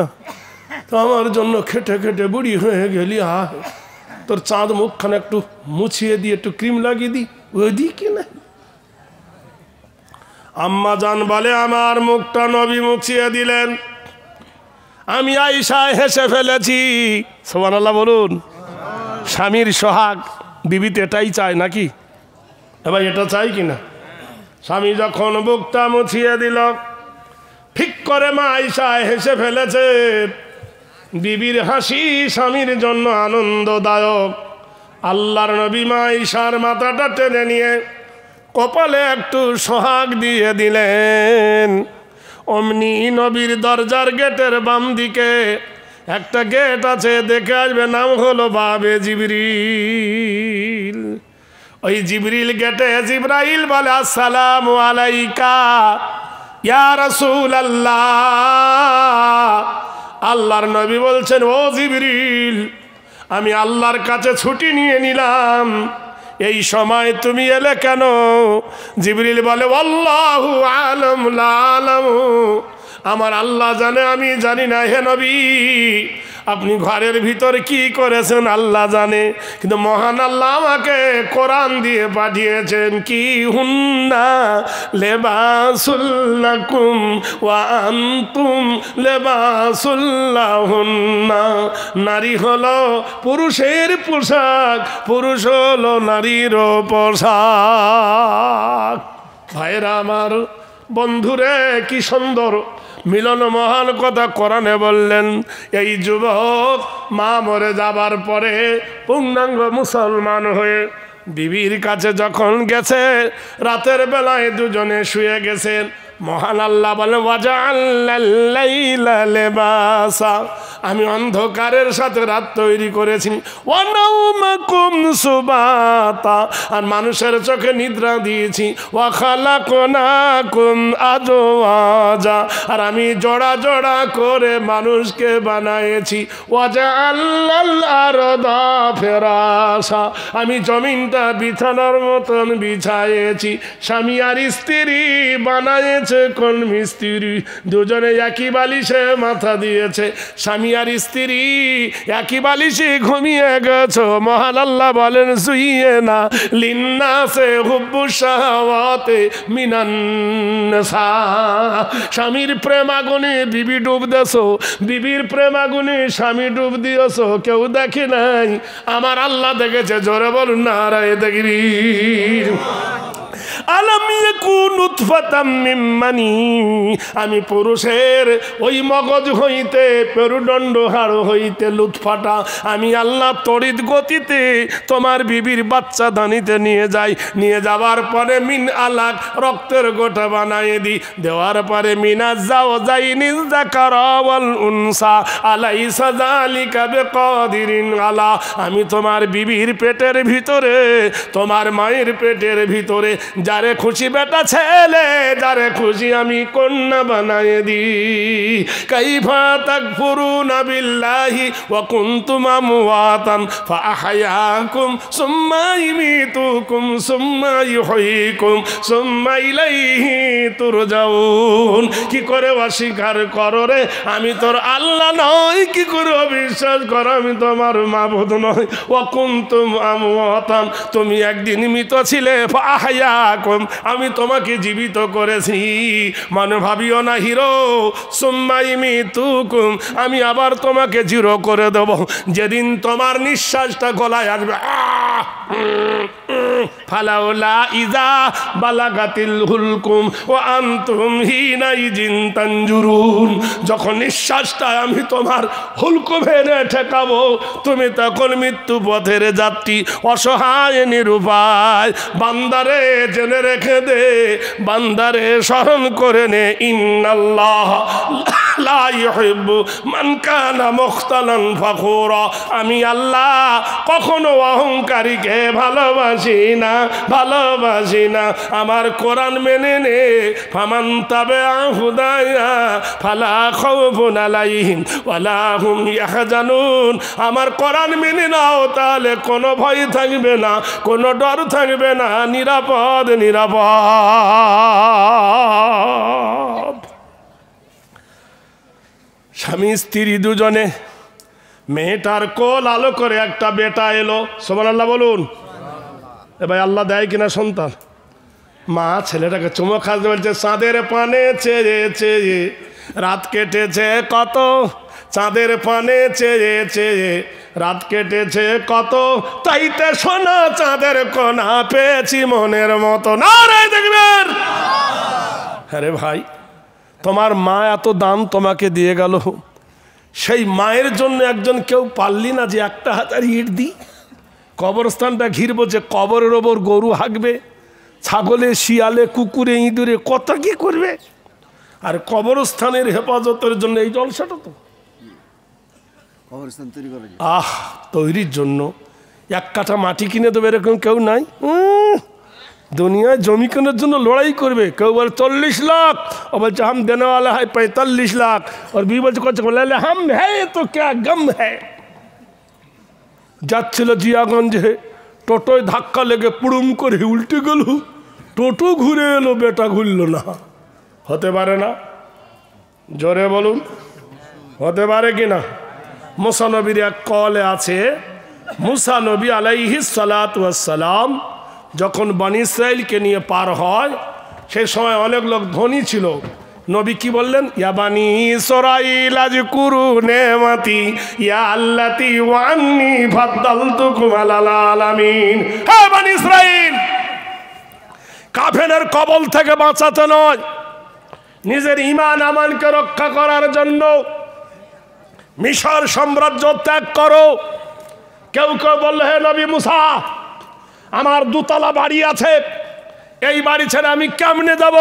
তো আমার জন্য খেটে খেটে বুড়ি হয়ে গেলি, তোর চাঁদ মুখখানে একটু মুছিয়ে দিয়ে একটু ক্রিম লাগিয়ে দিই, ওই দিই কি না? আম্মা জান বলে, আমার মুখটা নবী মুছিয়ে দিলেন, আমি আয়েশা হেসে ফেলেছি। সুবহানাল্লাহ বলুন। স্বামীর সোহাগ বিবিতে এটাই চায় নাকি? এবার এটা চাই কি না? স্বামী যখন বুকটা মুছিয়ে দিল, ঠিক করে মা আয়েশা হেসে ফেলেছে। বিবির হাসি স্বামীর জন্য আনন্দদায়ক। আল্লাহর নবী মা আয়েশার মাথাটা টেনে নিয়ে কপালে একটু সোহাগ দিয়ে দিলেন। অমনি নবীর দরজার গেটের বাম দিকে একটা গেট আছে, দেখে আসবে, নাম হলো বাবে জিবরিল। ওই জিবরিল গেটে জিবরাইল বলে, আসসালামু আলাইকা ইয়া রাসূলুল্লাহ। আল্লাহর নবী বলছেন, ও জিবরিল, আমি আল্লাহর কাছে ছুটি নিয়ে নিলাম, এই সময় তুমি এলে কেন? জিবরিল বলে, আল্লাহু আলাম লা আলামু, আমার আল্লাহ জানে, আমি জানি না। হে নবী, আপনি ঘরের ভিতরে কি করেছেন আল্লাহ জানে, কিন্তু মহান আল্লাহ আমাকে কোরআন দিয়ে পাঠিয়েছেন। কি হুন্না লেবাসুল লাকুম ওয়া আনতুম লেবাসুল লাহুন্না। নারী হলো পুরুষের পোশাক, পুরুষ হলো নারীর পোশাক। ভাইরা আমার, বন্ধুরে, কি সুন্দর মিলন মহান কথা কোরআনে বললেন। এই যুবক মা মরে যাবার পরে পূর্ণাঙ্গ মুসলমান হয়ে বিবির কাছে যখন গেছে, রাতের বেলায় দুজনে শুয়ে গেছেন। মহান আল্লাহ বলেন ওয়াজআলনাল লাইলা লিবাসা, আমি অন্ধকারের সাথে রাত তৈরি করেছি। ওয়া নাওমাকুম সুবাতা, আর মানুষের চোখে নিদ্রা দিয়েছি। ওয়া খালাকনাকুম আজওয়াজা, আর আমি জোড়া জোড়া করে মানুষকে বানিয়েছি। ওয়াজআলনাল আরদা ফিরাশা, আমি জমিনটা বিছানার মতন বিছায়েছি। স্বামী আর স্ত্রী বানায়েছে কোন মিস্ত্রি, দুজনে একই বালিশে মাথা দিয়েছে। স্বামী আর স্ত্রী একই বালিশে ঘুমিয়ে গেছো। মহান আল্লাহ বলেন সুইয়েনা লিন্নাসে হুব্বুশ শাহাওয়াতি মিনান নিসা, স্বামীর প্রেম আগুনে বিবি ডুব দেছো, বিবির প্রেম আগুনে স্বামী ডুব দিয়েছো। কেউ দেখে নাই, আমার আল্লাহ দেখেছে। জোরে বলুন নারায়ে তাকবীর। আলাম ইয়াকুন নুতফাতাম মিন মানি, আমি পুরুষের ওই মগজ হইতে, পেরুদণ্ড হাড় হইতে লুৎফাটা আমি আল্লাহ তড়িৎ গতিতে তোমার বিবির বাচ্চা দানিতে নিয়ে যাই। নিয়ে যাওয়ার পরে মিন আলাক, রক্তের গোটা বানায় দিই। দেওয়ার পরে মিনা যাও যাইনি যাকারা ওয়াল উনসা আলাইসা যালিকা বিকাদিরিন আলা, আমি তোমার বিবির পেটের ভিতরে, তোমার মায়ের পেটের ভিতরে যারে খুশি বেটা ছেলে, যারে খুশি আমি কন্যা বানায়ে দিই। কাইফা তাকফুরুনা বিল্লাহি ওয়া কুনতুম আমওয়াতান ফাআহয়াকুম সুম্মা ইমিতুকুম সুম্মা ইউহয়িকুম সুম্মা ইলাইহি তুরজাউন। কি করে অস্বীকার করো রে, আমি তোর আল্লাহ নই? কি করে অবিশ্বাস করো, আমি তোমার মাবুদ নই? ওয়া কুনতুম আমওয়াতান, তুমি একদিন মৃত ছিলে। ফাআহয়াকুম, আমি তোমাকে জীবিত করেছি। মানে ভাবিও না হিরো, সুম্মা ইমিতুকুম, আমি আবার তোমাকে জিরো করে দেব। যেদিন তোমার নিঃশ্বাসটা গলায় আসবে, ফালাউলা ইজা বালাগাতিল হুলকুম ওয়া আনতুম হিনাইজিন তানজুরুন, যখন নিঃশ্বাসটা আমি তোমার হুলকুমেরে ঠেকাবো, তুমি তখন মৃত্যু পথের যাত্রী, অসহায় নিরুপায়। বান্দারে জেনে রেখে দে, বান্দারে স্মরণ করে নে, ইন্নাল্লাহ লা ইউহিব্বু মান কানা মুখতালান ফাখুরা, আমি আল্লাহ কখনো অহংকারীকে ভালোবাসি না, ভালোবাসি না। আমার কোরআন মেনে নে, ফামান তাবিআ হুদায়া ফালা খাউফুন আলাইহিম ওয়ালা হুম ইয়াহজানুন, আমার কোরআন মেনে নাও, তাহলে কোনো ভয় থাকবে না, কোনো ডর থাকবে না, নিরাপদ নিরাপদ। স্বামী স্ত্রী দুজনে, মেয়েটার কোল আলো করে একটা বেটা এলো। সুবহানাল্লাহ বলুন। এ ভাই, আল্লাহ দেয় কিনা সন্তান? মা ছেলেটাকে চুমো খাতে বলছে, চাঁদের পানে চেয়ে চেয়ে রাত কেটেছে কত, চাঁদের পানে চেয়ে চেয়ে রাত কেটেছে কত, তাইতে সোনা চাঁদের কোনা পেয়েছি মনের মতো। না রে দেখবেন, আরে ভাই, তোমার মা এত দাম তোমাকে দিয়ে গেল, সেই মায়ের জন্য একজন কেউ পারলি না যে 1000 ইট দিই? কবরস্থানটা ঘিরবো, যে কবরের ওপর গরু হাঁকবে, ছাগলে শিয়ালে কুকুরে ইঁদুরে কত কি করবে, আর কবরস্থানের হেফাজতের জন্য এই জলসাটা তো তৈরির জন্য 1 কাঠা মাটি কিনে দেবে, এরকম কেউ নাই। দুনিয়ায় জমি কেনার জন্য লড়াই করবে, কেউ বলে 40 লাখ, ও বলছে হাম দেনেওয়ালা হয় 45 লাখ, আর বি বলছে করছে বলে হাম হ্যাঁ তো ক্যা গম হ্যাঁ। যাচ্ছিল জিয়াগঞ্জে, টোটোয় ধাক্কা লেগে পুড়ুম করে উল্টে গেল, টোটো ঘুরে এলো, বেটা ঘুরল না। হতে পারে না? জোরে বলুন, হতে পারে কি না? মুসা নবীর এক কলে আছে, মুসা নবী আলাইহিস সালাতু ওয়াস সালাম যখন বনি ইসরাইলকে নিয়ে পার হয়, সেই সময় অনেক লোক ধনী ছিল। নবী কি বললেন? ইয়া বানি ইসরাইল আযকুরু নেমাতি ইয়া আল্লাতি ওয়া আন্নী ফাদ্দালতুকুম আলাল আলামিন। হে বনি ইসরাইল, কাফেরের কবল থেকে বাঁচাতে নয়, নিজের ঈমান আমানকে রক্ষা করার জন্য মিশর সাম্রাজ্য ত্যাগ করো। কেউ কেউ বলল, হে নবী মুসা, আমার দুতলা বাড়ি আছে, এই বাড়ি ছেড়ে আমি কেমনে যাব?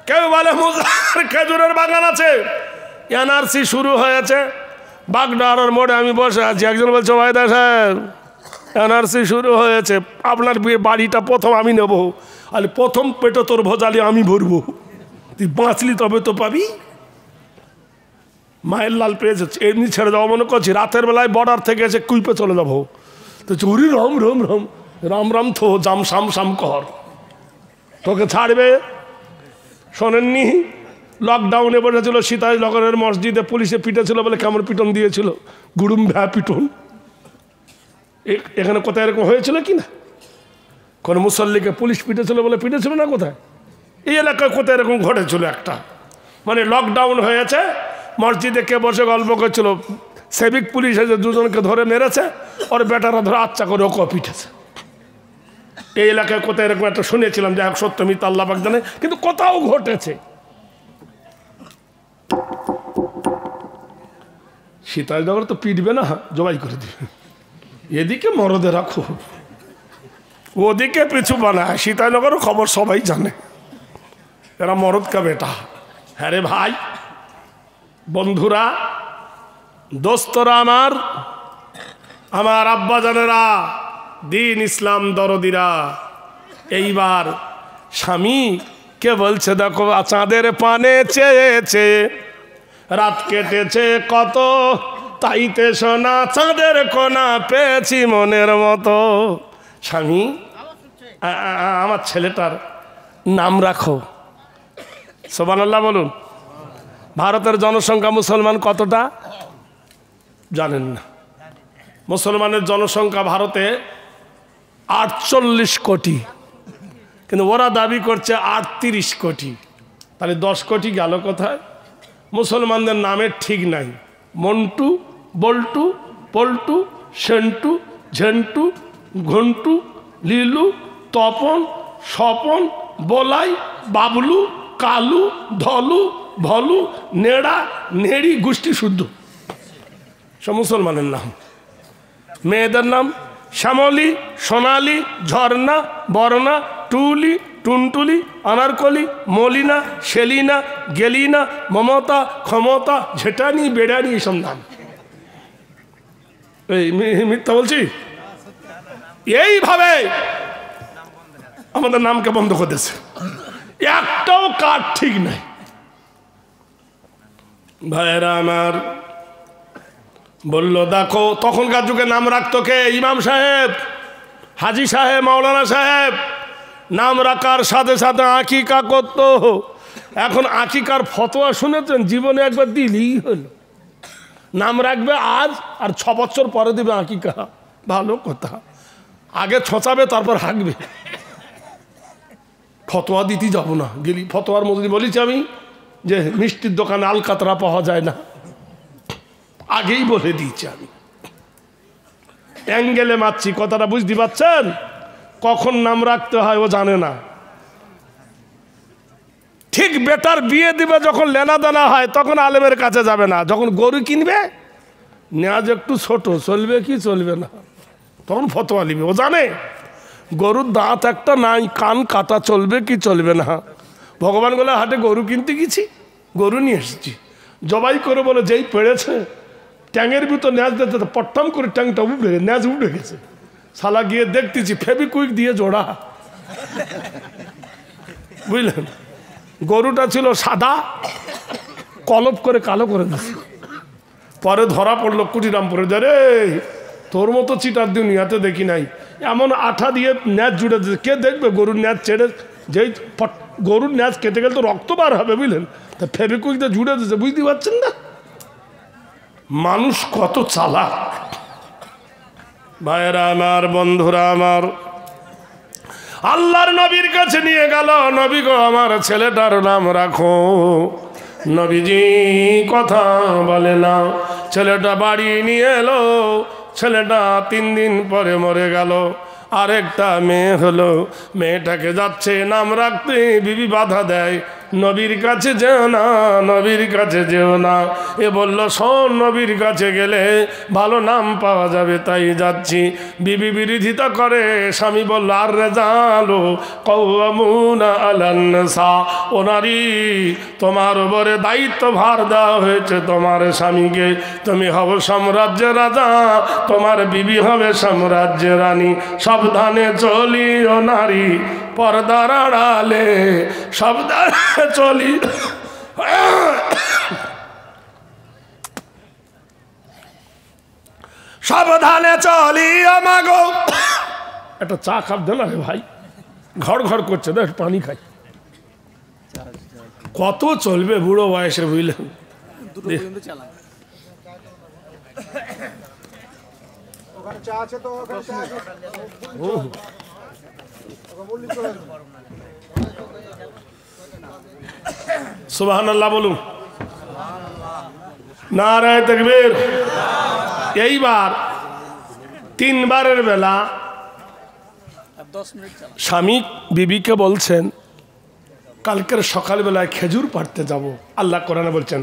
কেউ বলে মুজার খেজুরের বাগান আছে, এনআরসি শুরু হয়েছে, বাগডাহার মোড়ে আমি বসে আছি, একজন বলছে ওয়াইদা সাহেব এনআরসি শুরু হয়েছে, আপনার বাড়িটা প্রথম আমি নেব। আর প্রথম পেটে তোর ভোজালি আমি ভরবো, তুই বাঁচলি তবে তো পাবি। মায়ের লাল পেয়েছে, এমনি ছেড়ে যাবো মনে করছি, রাতের বেলায় বর্ডার থেকে এসে কুইপে চলে যাবো। তো চুরি রম রম রম রাম রাম থো জাম শাম শাম কর, তোকে ছাড়বে। শোনেননি লকডাউনে বসেছিল সীতাজনগরের মসজিদে, পুলিশে পিটেছিল বলে কেমন পিটন দিয়েছিল, গুড়ুম ভ্যা পিটন। এখানে কোথায় এরকম হয়েছিল কি না? কোন মুসল্লিকে পুলিশ পিটেছিল বলে পিটেছিল না কোথায়? এই এলাকায় কোথায় এরকম ঘটেছিল একটা, মানে লকডাউন হয়েছে, মসজিদে কে বসে গল্প করছিল, সেভিক পুলিশ এসে দুজনকে ধরে মেরেছে, ওর বেটারা ধরে আচ্ছা করে ওকে পিটেছে। এই এলাকায় কোথায় এরকম একটা শুনেছিলাম, যে এক সত্য মিথ্যা আল্লাহ পাক জানে, কিন্তু কোথাও ঘটেছে। সীতাজনগর তো পিটবে না, জবাই করে দিবে। এদিকে মরদে রাখো, ওদিকে পিছু বানায়। সীতাজনগর খবর সবাই জানে, এরা মরদ কা বেটা। হ্যাঁ রে ভাই, বন্ধুরা, দোস্তরা, আমার আব্বা জানেরা, দিন ইসলাম দরদিরা, এইবার স্বামী কে বলছে দেখো চাঁদের পানে চেয়েছে, রাত কেটেছে কত, তাইতে সোনা চাঁদের কোনা পেয়েছি মনের মতো। স্বামী আমার ছেলেটার নাম রাখো। সুবহানাল্লাহ বলুন। ভারতের জনসংখ্যা মুসলমান কতটা জানেন না? মুসলমানের জনসংখ্যা ভারতে 48 কোটি, কিন্তু ওরা দাবি করছে 38 কোটি। তাহলে 10 কোটি গেল কোথায়? মুসলমানদের নামের ঠিক নাই। মন্টু, বল্টু, পল্টু, সেন্টু, ঝেন্টু, ঘন্টু, লিলু, তপন, স্বপন, বলাই, বাবলু, কালু, ধলু, ভলু, নেড়া, নেড়ি, গোষ্ঠী শুদ্ধ, সব মুসলমানের নাম। মেয়েদের নাম শ্যামলী, সোনালি, ঝর্ণা, বর্ণা, টুলি, টুনটুলি, আনারকলি, মলিনা, সেলিনা, গেলিনা, মমতা, ক্ষমতা, ঝেটানি, বেড়ানি, এইসব নাম। এই মিথ্যা বলছি? এইভাবে আমাদের নামকে বন্ধ করে দিয়েছে, একটাও কার্ড ঠিক নাই। ভাইয়েরা আমার, বললো দেখো তখনকার যুগে নাম রাখতো কে? ইমাম সাহেব, হাজি সাহেব, মাওলানা সাহেব। নাম রাখার সাথে সাথে আকিকা করতো। এখন আকিকার ফতোয়া শুনেছেন? জীবনে একবার দিলেই হলো। নাম রাখবে আজ, আর 6 বছর পরে দিবে আকিকা। ভালো কথা, আগে ছোঁচাবে তারপর হাঁকবে। ফতোয়া দিতে যাবো না, গেলি ফতোয়ার মধ্যে বলেছি আমি যে মিষ্টির দোকানে আলকাতরা পাওয়া যায় না, আগেই বলে দিয়েছি আমি। অ্যাঙ্গেলে মারছি, কথাটা বুঝতে পারছেন? কখন নাম রাখতে হয় ও জানে না। ঠিক বেটার বিয়ে দিবে যখন লেনা দেনা হয়, তখন আলেমের কাছে যাবে না। যখন গরু কিনবে, নেওয়াজ একটু ছোট, চলবে কি চলবে না, তখন ফতোয়া নিবে। ও জানে গরুর দাঁত একটা নাই, কান কাটা, চলবে কি চলবে না। ভগবান বলে হাটে গরু কিনতে গেছি, গরু নিয়ে এসেছি, জবাই করে বলে যেই পেড়েছে, ট্যাঙের ভিতর ন্যাজ দিতে পট্টাম করে ট্যাংটা উঠে ন্যাজ উঠে গেছে। শালা গিয়ে দেখতেছি ফেবিকুইক দিয়ে জোড়া, বুঝলেন? গরুটা ছিল সাদা, কলপ করে কালো করে দিচ্ছে। পরে ধরা পড়লো কুটিরামপুরে, রে তোর মতো চিটার দুনিয়াতে দেখি নাই, এমন আঠা দিয়ে ন্যাজ জুড়ে দিচ্ছে। কে দেখবে গরুর ন্যাজ ছেড়ে? যেই গরুর ন্যাজ কেটে গেলে তো রক্ত বার হবে, বুঝলেন? তা ফেবিকুইক দিয়ে জুড়ে দিচ্ছে, বুঝতে পারছেন না? মানুষ কত চালাক। ভাইয়েরা আমার, বন্ধুরা আমার, আল্লাহর নবীর কাছে নিয়ে গেল। নবী গো, আমার ছেলেটার নাম রাখো। নবীজি কথা বলে না। ছেলেটা বাড়ি নিয়ে এলো। ছেলেটা 3 দিন পরে মরে গেল। আরেকটা মেয়ে হলো, মেয়েটাকে যাচ্ছে নাম রাখতে, বিবি বাধা দেয়, নবীর কাছে যেও না, নবীর কাছে যেও না। এ বলল শোন, নবীর কাছে গেলে ভালো নাম পাওয়া যাবে, তাই যাচ্ছি। বিবি বিরোধিতা করে। স্বামী বলল আর রেজালো কওয়ামুনা আলান নিসা, ও নারী, তোমার উপরে দায়িত্ব ভার দেওয়া হয়েছে তোমার স্বামীকে। তুমি হব সাম্রাজ্যের রাজা, তোমার বিবি হবে সাম্রাজ্যের রানী। সাবধানে চলিও নারী পর্দার আড়ালে, সাবধানে চলি। সাবধানে চলি আমাগো। একটা চা খাপ দে না রে ভাই, ঘর ঘর করছে, না পানি খাই। কত চলবে বুড়ো বয়সে, বুঝলেন? সুবহানাল্লাহ বলুন, নারায়ে তাকবীর। এইবার 3 বারের বেলা স্বামী বিবিকে বলছেন কালকের সকালবেলায় খেজুর পাড়তে যাব। আল্লাহ কোরআনে বলছেন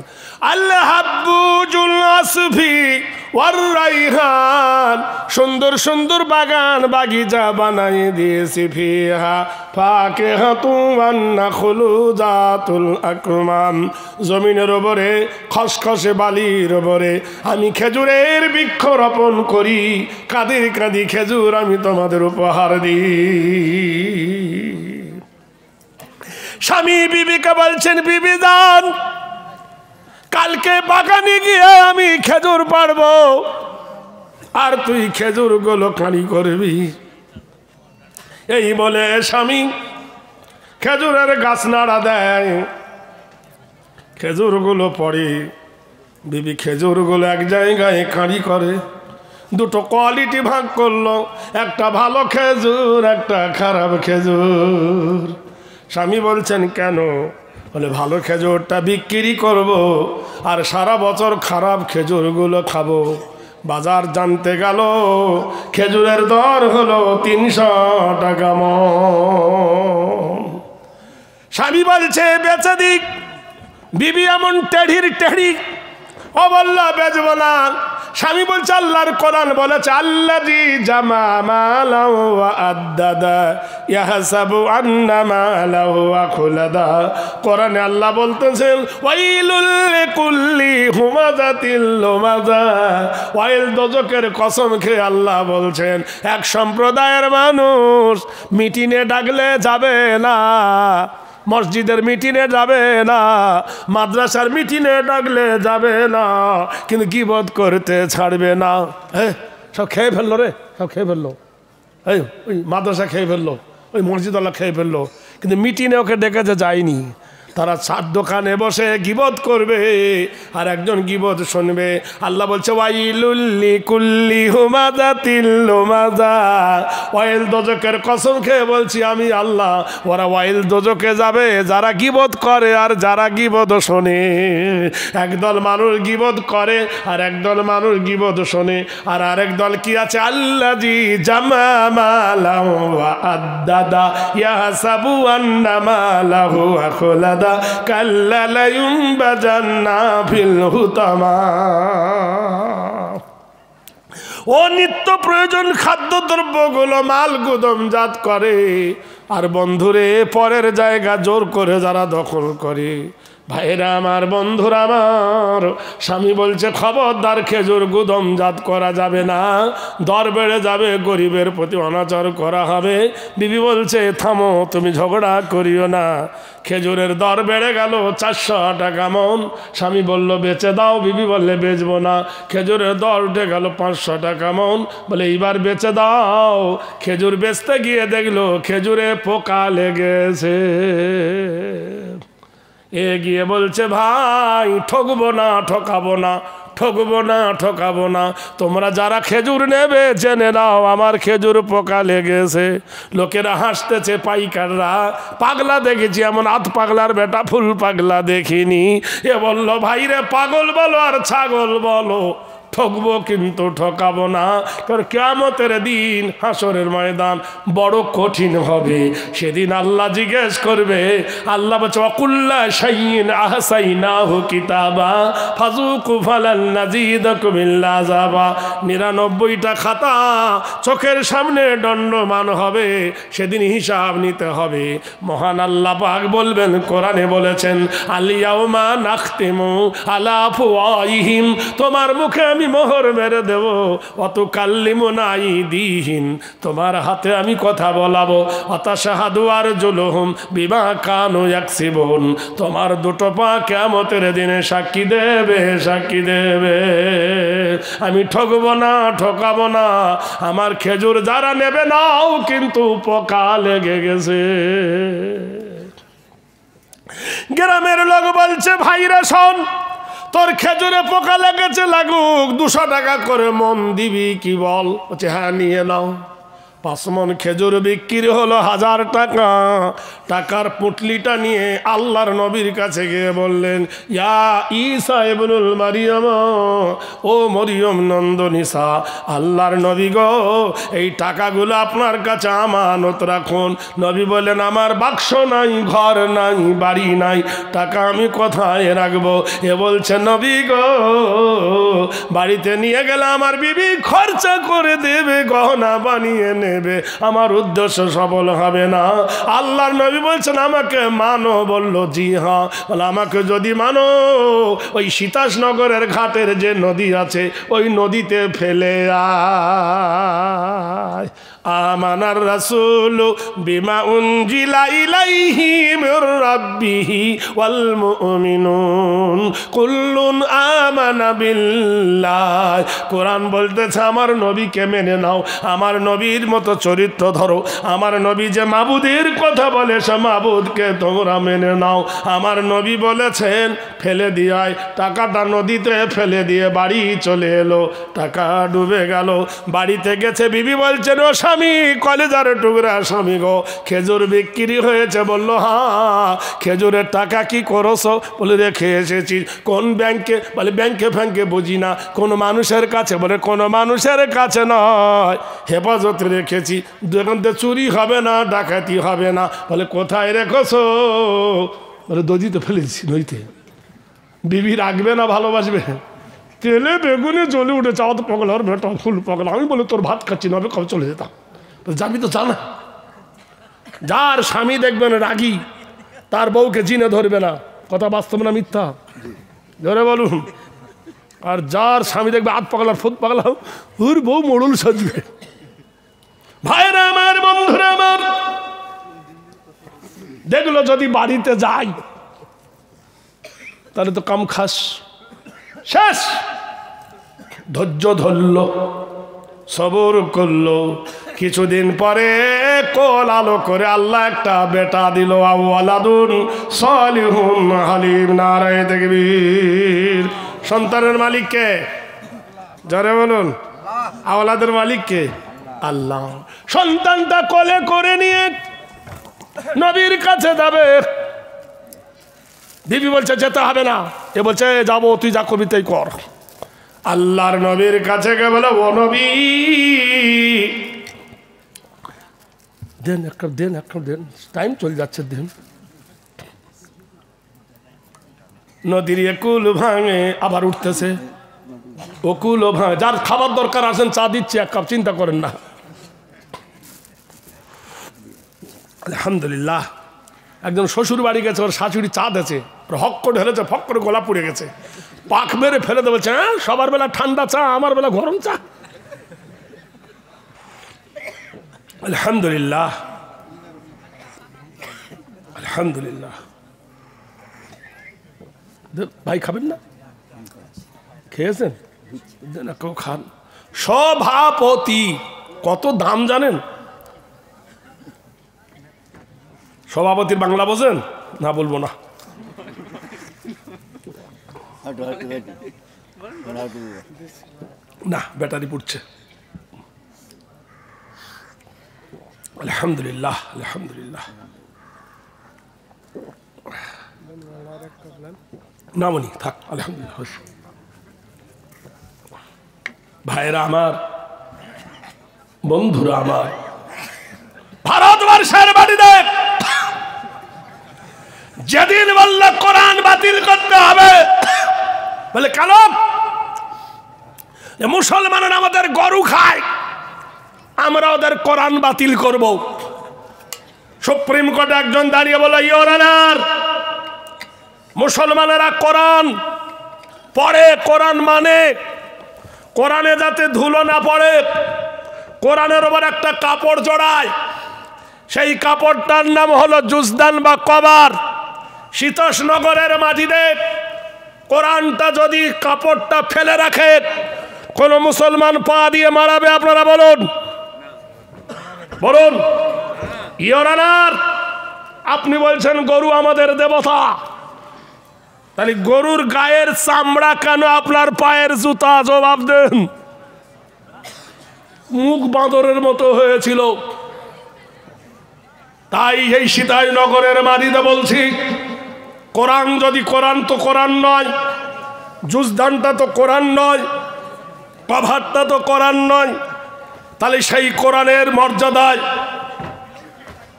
আল্লাহ হাব্বুজুল আসফি ওয়ার রাইহান, সুন্দর সুন্দর বাগান বাগিচা বানিয়ে দিয়েছি। ফিহা ফাকিহাতুন ওয়ান নাখলু যাতুল আকমাম, জমিনের উপরে খসখসে বালির উপরে আমি খেজুরের বৃক্ষ রোপণ করি। কাঁদি কাঁদি খেজুর আমি তোমাদের উপহার দিই। স্বামী বিবিকে বলছেন বিবি যান, কালকে বাগানে গিয়ে আমি খেজুর পাড়বো, আর তুই খেজুর গুলো কাঁড়ি করবি। এই বলে স্বামী খেজুরের গাছ নাড়া দেয়, খেজুর গুলো পড়ে। বিবি খেজুর গুলো এক জায়গায় কাঁড়ি করে। দুটো কোয়ালিটি ভাগ করলো, একটা ভালো খেজুর, একটা খারাপ খেজুর। স্বামী বলছেন কেন? বলে ভালো খেজুরটা বিক্রি করব, আর সারা বছর খারাপ খেজুরগুলো খাবো। বাজার জানতে গেল, খেজুরের দর হলো 300 টাকা মণ। স্বামী বলছে বেচে দিক। বিবি এমন টেढ़ির টেढ़ি, ও বলল বেচবো না। স্বামী বলছে আল্লাহর কোরআন বলেছে আল্লাযী জামা মালাহু ওয়া আদ্দাদা ইয়াহসাবু আন্না মালাহু আখলাদা। কোরআনে আল্লাহ বলতেছেন ওয়াইলুল লিকুল্লি হুমাযাতিল লুমাযা। ওয়াইল, দোজখের কসম খেয়ে আল্লাহ বলছেন এক সম্প্রদায়ের মানুষ মিটিংয়ে ডাকলে যাবে না, মসজিদের মিটিংয়ে যাবে না, মাদ্রাসার মিটিংয়ে ডাকলে যাবে না, কিন্তু গীবত করতে ছাড়বে না। হ্যাঁ, সব খেয়ে ফেললো রে, সব খেয়ে ফেললো। এই ওই মাদ্রাসা খেয়ে ফেললো, ওই মসজিদওয়ালা খেয়ে ফেললো, কিন্তু মিটিংয়ে ওকে ডেকে যে যায়নি। তারা চার দোকানে বসে গীবত করবে, আর একজন গীবত শুনবে। আল্লাহ বলছে ওয়াইলুল লিকুল্লি হুমাযাতিল লুমাযা। ওয়াইল, দোজখের কসম খেয়ে বলছি আমি আল্লাহ, ওরা ওয়াইল দোজখে যাবে যারা গীবত করে আর যারা গীবত শোনে। একদল মানুষ গীবত করে আর একদল মানুষ গীবত শোনে। আর আরেক দল কি আছে? আল্লাযী জামা মালাহু ওয়া আদ্দাদা ইয়াহসাবু আন্না মালাহু আখলাদা কাল্লা লা ইউনবাযান্না ফিল হুতামা। ও নিত্য প্রয়োজন খাদ্যদ্রব্যগুলো মাল গুদামজাত করে, আর বন্ধুরে পরের জায়গা জোর করে যারা দখল করে। ভাইরা আমার, বন্ধুরা আমার, স্বামী বলছে খবরদার খেজুর গুদামজাত করা যাবে না, দর বেড়ে যাবে, গরিবের প্রতি অনাচার করা হবে। বিবি বলছে থামো, তুমি ঝগড়া করিও না। খেজুরের দর বেড়ে গেল 400 টাকা মণ। স্বামী বলল বেচে দাও। বিবি বললে বেচবো না। খেজুরের দর উঠে গেল 500 টাকা মণ। বলে এইবার বেচে দাও। খেজুর বেচতে গিয়ে দেখলো খেজুরে পোকা লেগেছে। এ গিয়ে বলছে ভাই ঠকবো না, ঠকাবো না, ঠকবো না, ঠকাবো না। তোমরা যারা খেজুর নেবে জেনে নাও আমার খেজুর পোকা লেগেছে। লোকেরা হাসতেছে, পাইকাররা। পাগলা দেখেছি, এমন আধ পাগলার বেটা ফুল পাগলা দেখিনি। এ বলল ভাইরে পাগল বলো আর ছাগল বলো, ঠকবো কিন্তু ঠকাবো না। কারণ কিয়ামতের দিন হাসরের ময়দান বড় কঠিন হবে। সেদিন আল্লাহ জিজ্ঞেস করবে, আল্লাহ বলছে ওয়াকুল্লা শাইইন আহসাইনাহু কিতাবা ফাযুকু ফালান নাযীদাকুম ইল্লা আযাবা। 99টা খাতা চোখের সামনে দণ্ডমান হবে, সেদিন হিসাব নিতে হবে। মহান আল্লাহ পাক বলবেন, কোরআনে বলেছেন আল-ইয়াউমা নাখতিমু আলা আফওয়াহিহিম, তোমার মুখে আমি মোহর মেরে দেব। ওয়াতুকাল্লিমুনা আইদিহিম, তোমার হাতে আমি কথা বলাবো। ওয়াতাশহাদু আরজুলুহুম বিমা কানু ইয়াকসিবুন, তোমার দুটো পা কিয়ামতের দিনে সাক্ষী দেবে, সাক্ষী দেবে। আমি ঠকবো না, ঠকাবো না। আমার খেজুর যারা নেবে নাও, কিন্তু পোকা লেগে গেছে। গ্রামের লোক বলছে, ভাইরা শোন, তোর খেজুরে পোকা লেগেছে, লাগুক, 200 টাকা করে মন দিবি কি বল? বলছে হ্যাঁ নিয়ে নাও। 5 মণ খেজুর বিক্রি হলো 1000 টাকা। টাকার পুটলিটা নিয়ে আল্লাহর নবীর কাছে গিয়ে বললেন, ইয়া ঈসা ইবনুল মারিয়াম, ও মরিয়ম নন্দনিসা, আল্লাহর নবী গো, এই টাকাগুলো আপনার কাছে আমানত রাখুন। নবী বললেন, আমার বাক্স নাই, ঘর নাই, বাড়ি নাই, টাকা আমি কোথায় রাখবো? এ বলছে, নবী গো, বাড়িতে নিয়ে গেলে আমার বিবি খরচা করে দেবে, গহনা বানিয়ে নেবে, আমার উদ্দেশ্য সফল হবে না। আল্লাহর নবী বলছেন, আমাকে মানো? বলল জি হ্যাঁ। বলে, আমাকে যদি মানো, ওই সীতাসনগরের ঘাটের যে নদী আছে, ওই নদীতে ফেলে আয়। আমানার রাসূল বিমা উনজিলা ইলাইহি মির রাব্বিহি ওয়াল মুমিনুন কুল্লুন আমানা বিল্লাহ। কোরআন বলতেছে, আমার নবীকে মেনে নাও, আমার নবীর মতো চরিত্র ধরো। আমার নবী যে মাবুদের কথা বলে, সে মাবুদকে তোমরা মেনে নাও। আমার নবী বলেছেন ফেলে দিয়ায়, টাকাটা নদীতে ফেলে দিয়ে বাড়ি চলে এলো। টাকা ডুবে গেল। বাড়িতে গেছে, বিবি বলছেন, ও স্বামী, কলেজার টুকরা স্বামী গো, খেজুর বিক্রি হয়েছে? বলল হ্যাঁ। খেজুরের টাকা কি করছো? বলে রেখে এসেছি। কোন ব্যাংকে? বলে ব্যাংকে ফ্যাংকে বুঝি না। কোন মানুষের কাছে? বলে কোনো মানুষের কাছে নয়, হেফাজতে রেখেছি, দোকান থেকে চুরি হবে না, ডাকাতি হবে না। বলে কোথায় রেখেছো? বলে দদিতে ফেলেছি, নইতে। বিবি রাখবে না ভালোবাসবে? তেলে বেগুনে জ্বলে উঠেছে, আমার তো পগলার বেটা ফুল পগলা। আমি বলে তোর ভাত খাচ্ছি না, আমি কবে চলে যেতাম। যাবি তো জানা। যার স্বামী দেখবেন রাগী, তার বউকে জিনে ধরবে না। কথা বাস্তব না মিথ্যা? ধরে বলুন। আর যার স্বামী দেখবে হাত পাগলার ফুট পাগলা, ওর বউ মোড়ল সাজবে। ভাইরা আমার, বন্ধুরা আমার, দেখলো যদি বাড়িতে যাই তাহলে তো কাম খাস শেষ। ধৈর্য ধরল, সবর করলো। কিছুদিন পরে কোল আলো করে আল্লাহ একটা বেটা দিল। আওয়ালাদুন সালিহুন হালিম। নারায়ে তাকবীর। সন্তানের মালিক কে? জোরে বলুন। আওলাদের মালিক কে? আল্লাহ। সন্তানটা কোলে করে নিয়ে নবীর কাছে যাবে। বিবি বলছে যেতে হবে না। এ বলছে যাবো, তুই যা করবি তাই কর। আল্লাহর নবীর কাছে গে বলে, ও নবী, দেন একটা, দেন একটা, দেন, টাইম চলে যাচ্ছে, দেন। নদীর একুল ভাঙে, আবার উঠতেছে, ওকুলও ভাঙে। যার খাবার দরকার আসেন, চা দিচ্ছে 1 কাপ, চিন্তা করেন না। আলহামদুলিল্লাহ। একজন শ্বশুর বাড়ি গেছে, ওর শাশুড়ি চা দিয়েছে, হক করে ঢেলেছে, ফক করে গলা পুড়ে গেছে, পাক মেরে ফেলে দেবে। হ্যাঁ, সবার বেলা ঠান্ডা চা, আমার বেলা গরম চা। আলহামদুলিল্লাহ, আলহামদুলিল্লাহ। ভাই খাবেন না? খেয়েছেন? কেউ খান। সভাপতি কত দাম জানেন? সভাপতির বাংলা বোঝেন? না, বলবো না। না, ব্যাটারি পুড়ছে। আলহামদুলিল্লাহ, আলহামদুলিল্লাহ। না মনি থাক, আলহামদুলিল্লাহ। ভাইরা আমার, বন্ধুরা আমার, ভারতবর্ষের বাড়িতে যেদিন বলল কোরআন বাতিল করতে হবে, বলে কেন? মুসলমানরা আমাদের গরু খায়, আমরা ওদের কোরআন বাতিল করব। সুপ্রিম কোর্টে একজন দাঁড়িয়ে বলে, ইওর অনার, মুসলমানেরা কোরআন পড়ে, কোরআন মানে, কোরআনে যাতে ধুলো না পড়ে, কোরআনের ওপর একটা কাপড় জড়ায়, সেই কাপড়টার নাম হলো জুজদান বা কভার। শীতোষ্ণনগরের মাটিতে কোরআনটা যদি কাপড়টা ফেলে রাখে, কোন মুসলমান পা দিয়ে মারাবে? আপনারা বলুন, বলুন। ইওর অনার, আপনি বলছেন গরু আমাদের দেবতা, তাহলে গরুর গায়ের চামড়া কেন আপনার পায়ের জুতা? জবাব দেন। মুখ বাঁদরের মতো হয়েছিল। তাই এই সীতাইনগরের মাটিতে বলছি, কোরআন যদি, কোরআন তো কোরআন নয়, জুজদানটা তো কোরআন নয়, কভারটা তো কোরআন নয়, তাহলে সেই কোরআনের মর্যাদায়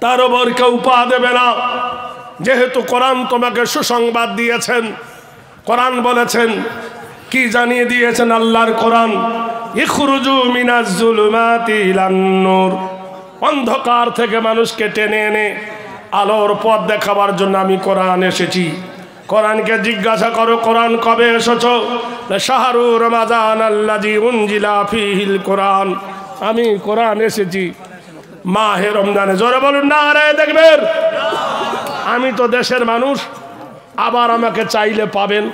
তার ওপর কেউ পা দেবে না। যেহেতু কোরআন তোমাকে সুসংবাদ দিয়েছেন, কোরআন বলেছেন, কি জানিয়ে দিয়েছেন আল্লাহর কোরআন, ইখরুজু মিনাজ জুলুমাতি ইলান নূর, অন্ধকার থেকে মানুষকে টেনে এনে আলোর পথ দেখাবার জন্য আমি কোরআন এসেছি। কোরআনকে জিজ্ঞাসা করো, কোরআন কবে এসেছো? শাহরু রমাজান আল্লাযী উনজিলা ফীহিল কোরআন, আমি কোরআন এসেছি মাহে রমজানে। জোরে বলুন নারায়ে তাকবীর। আমি তো দেশের মানুষ, আবার আমাকে চাইলে পাবেন।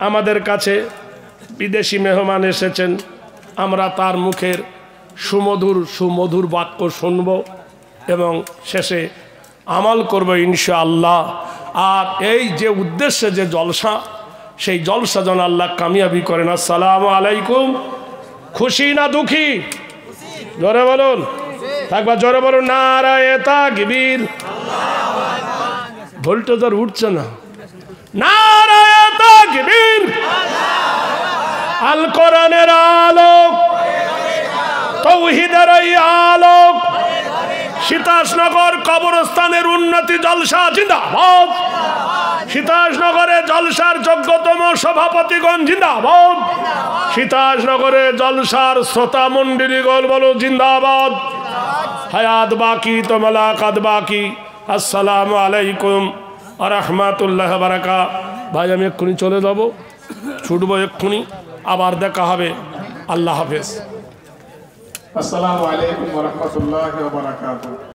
আমাদের কাছে বিদেশি মেহমান এসেছেন, আমরা তার মুখের সুমধুর বাক্য শুনব এবং শেষে আমল করব ইনশাআল্লাহ। আর এই যে উদ্দেশ্যে যে জলসা, সেই জলসা যেন আল্লাহ কামিয়াবি করেন। আসসালামু আলাইকুম। খুশি না দুঃখী? জোরে বলুন, থাকবা জোরে বলুন নারায়ে তাকবীর। ভোল্টেজ আর উঠছে না। নারায়ে তাকবীর। আল কোরআনের আলোক, তৌহিদের এই আলোক, সীতাসনগর কবরস্থানের উন্নতি জলসা জিন্দাবাদ। সীতাসনগরে জলসার যোগ্যতম সভাপতিগণ জিন্দাবাদ। সীতাসনগরে জলসার শ্রোতা মন্ডলীগণ বলো জিন্দাবাদ। হায়াত বাকি তো মালাকাত বাকি। আসসালামু আলাইকুম ওয়া রাহমাতুল্লাহি ওয়া বারাকাতুহু। ভাই আমি এক্ষুনি চলে যাব, ছুটবো এক্ষুনি, আবার দেখা হবে। আল্লাহ হাফেজ। আসসালামু আলাইকুম ওয়া রাহমাতুল্লাহি ওয়া বারাকাতুহু।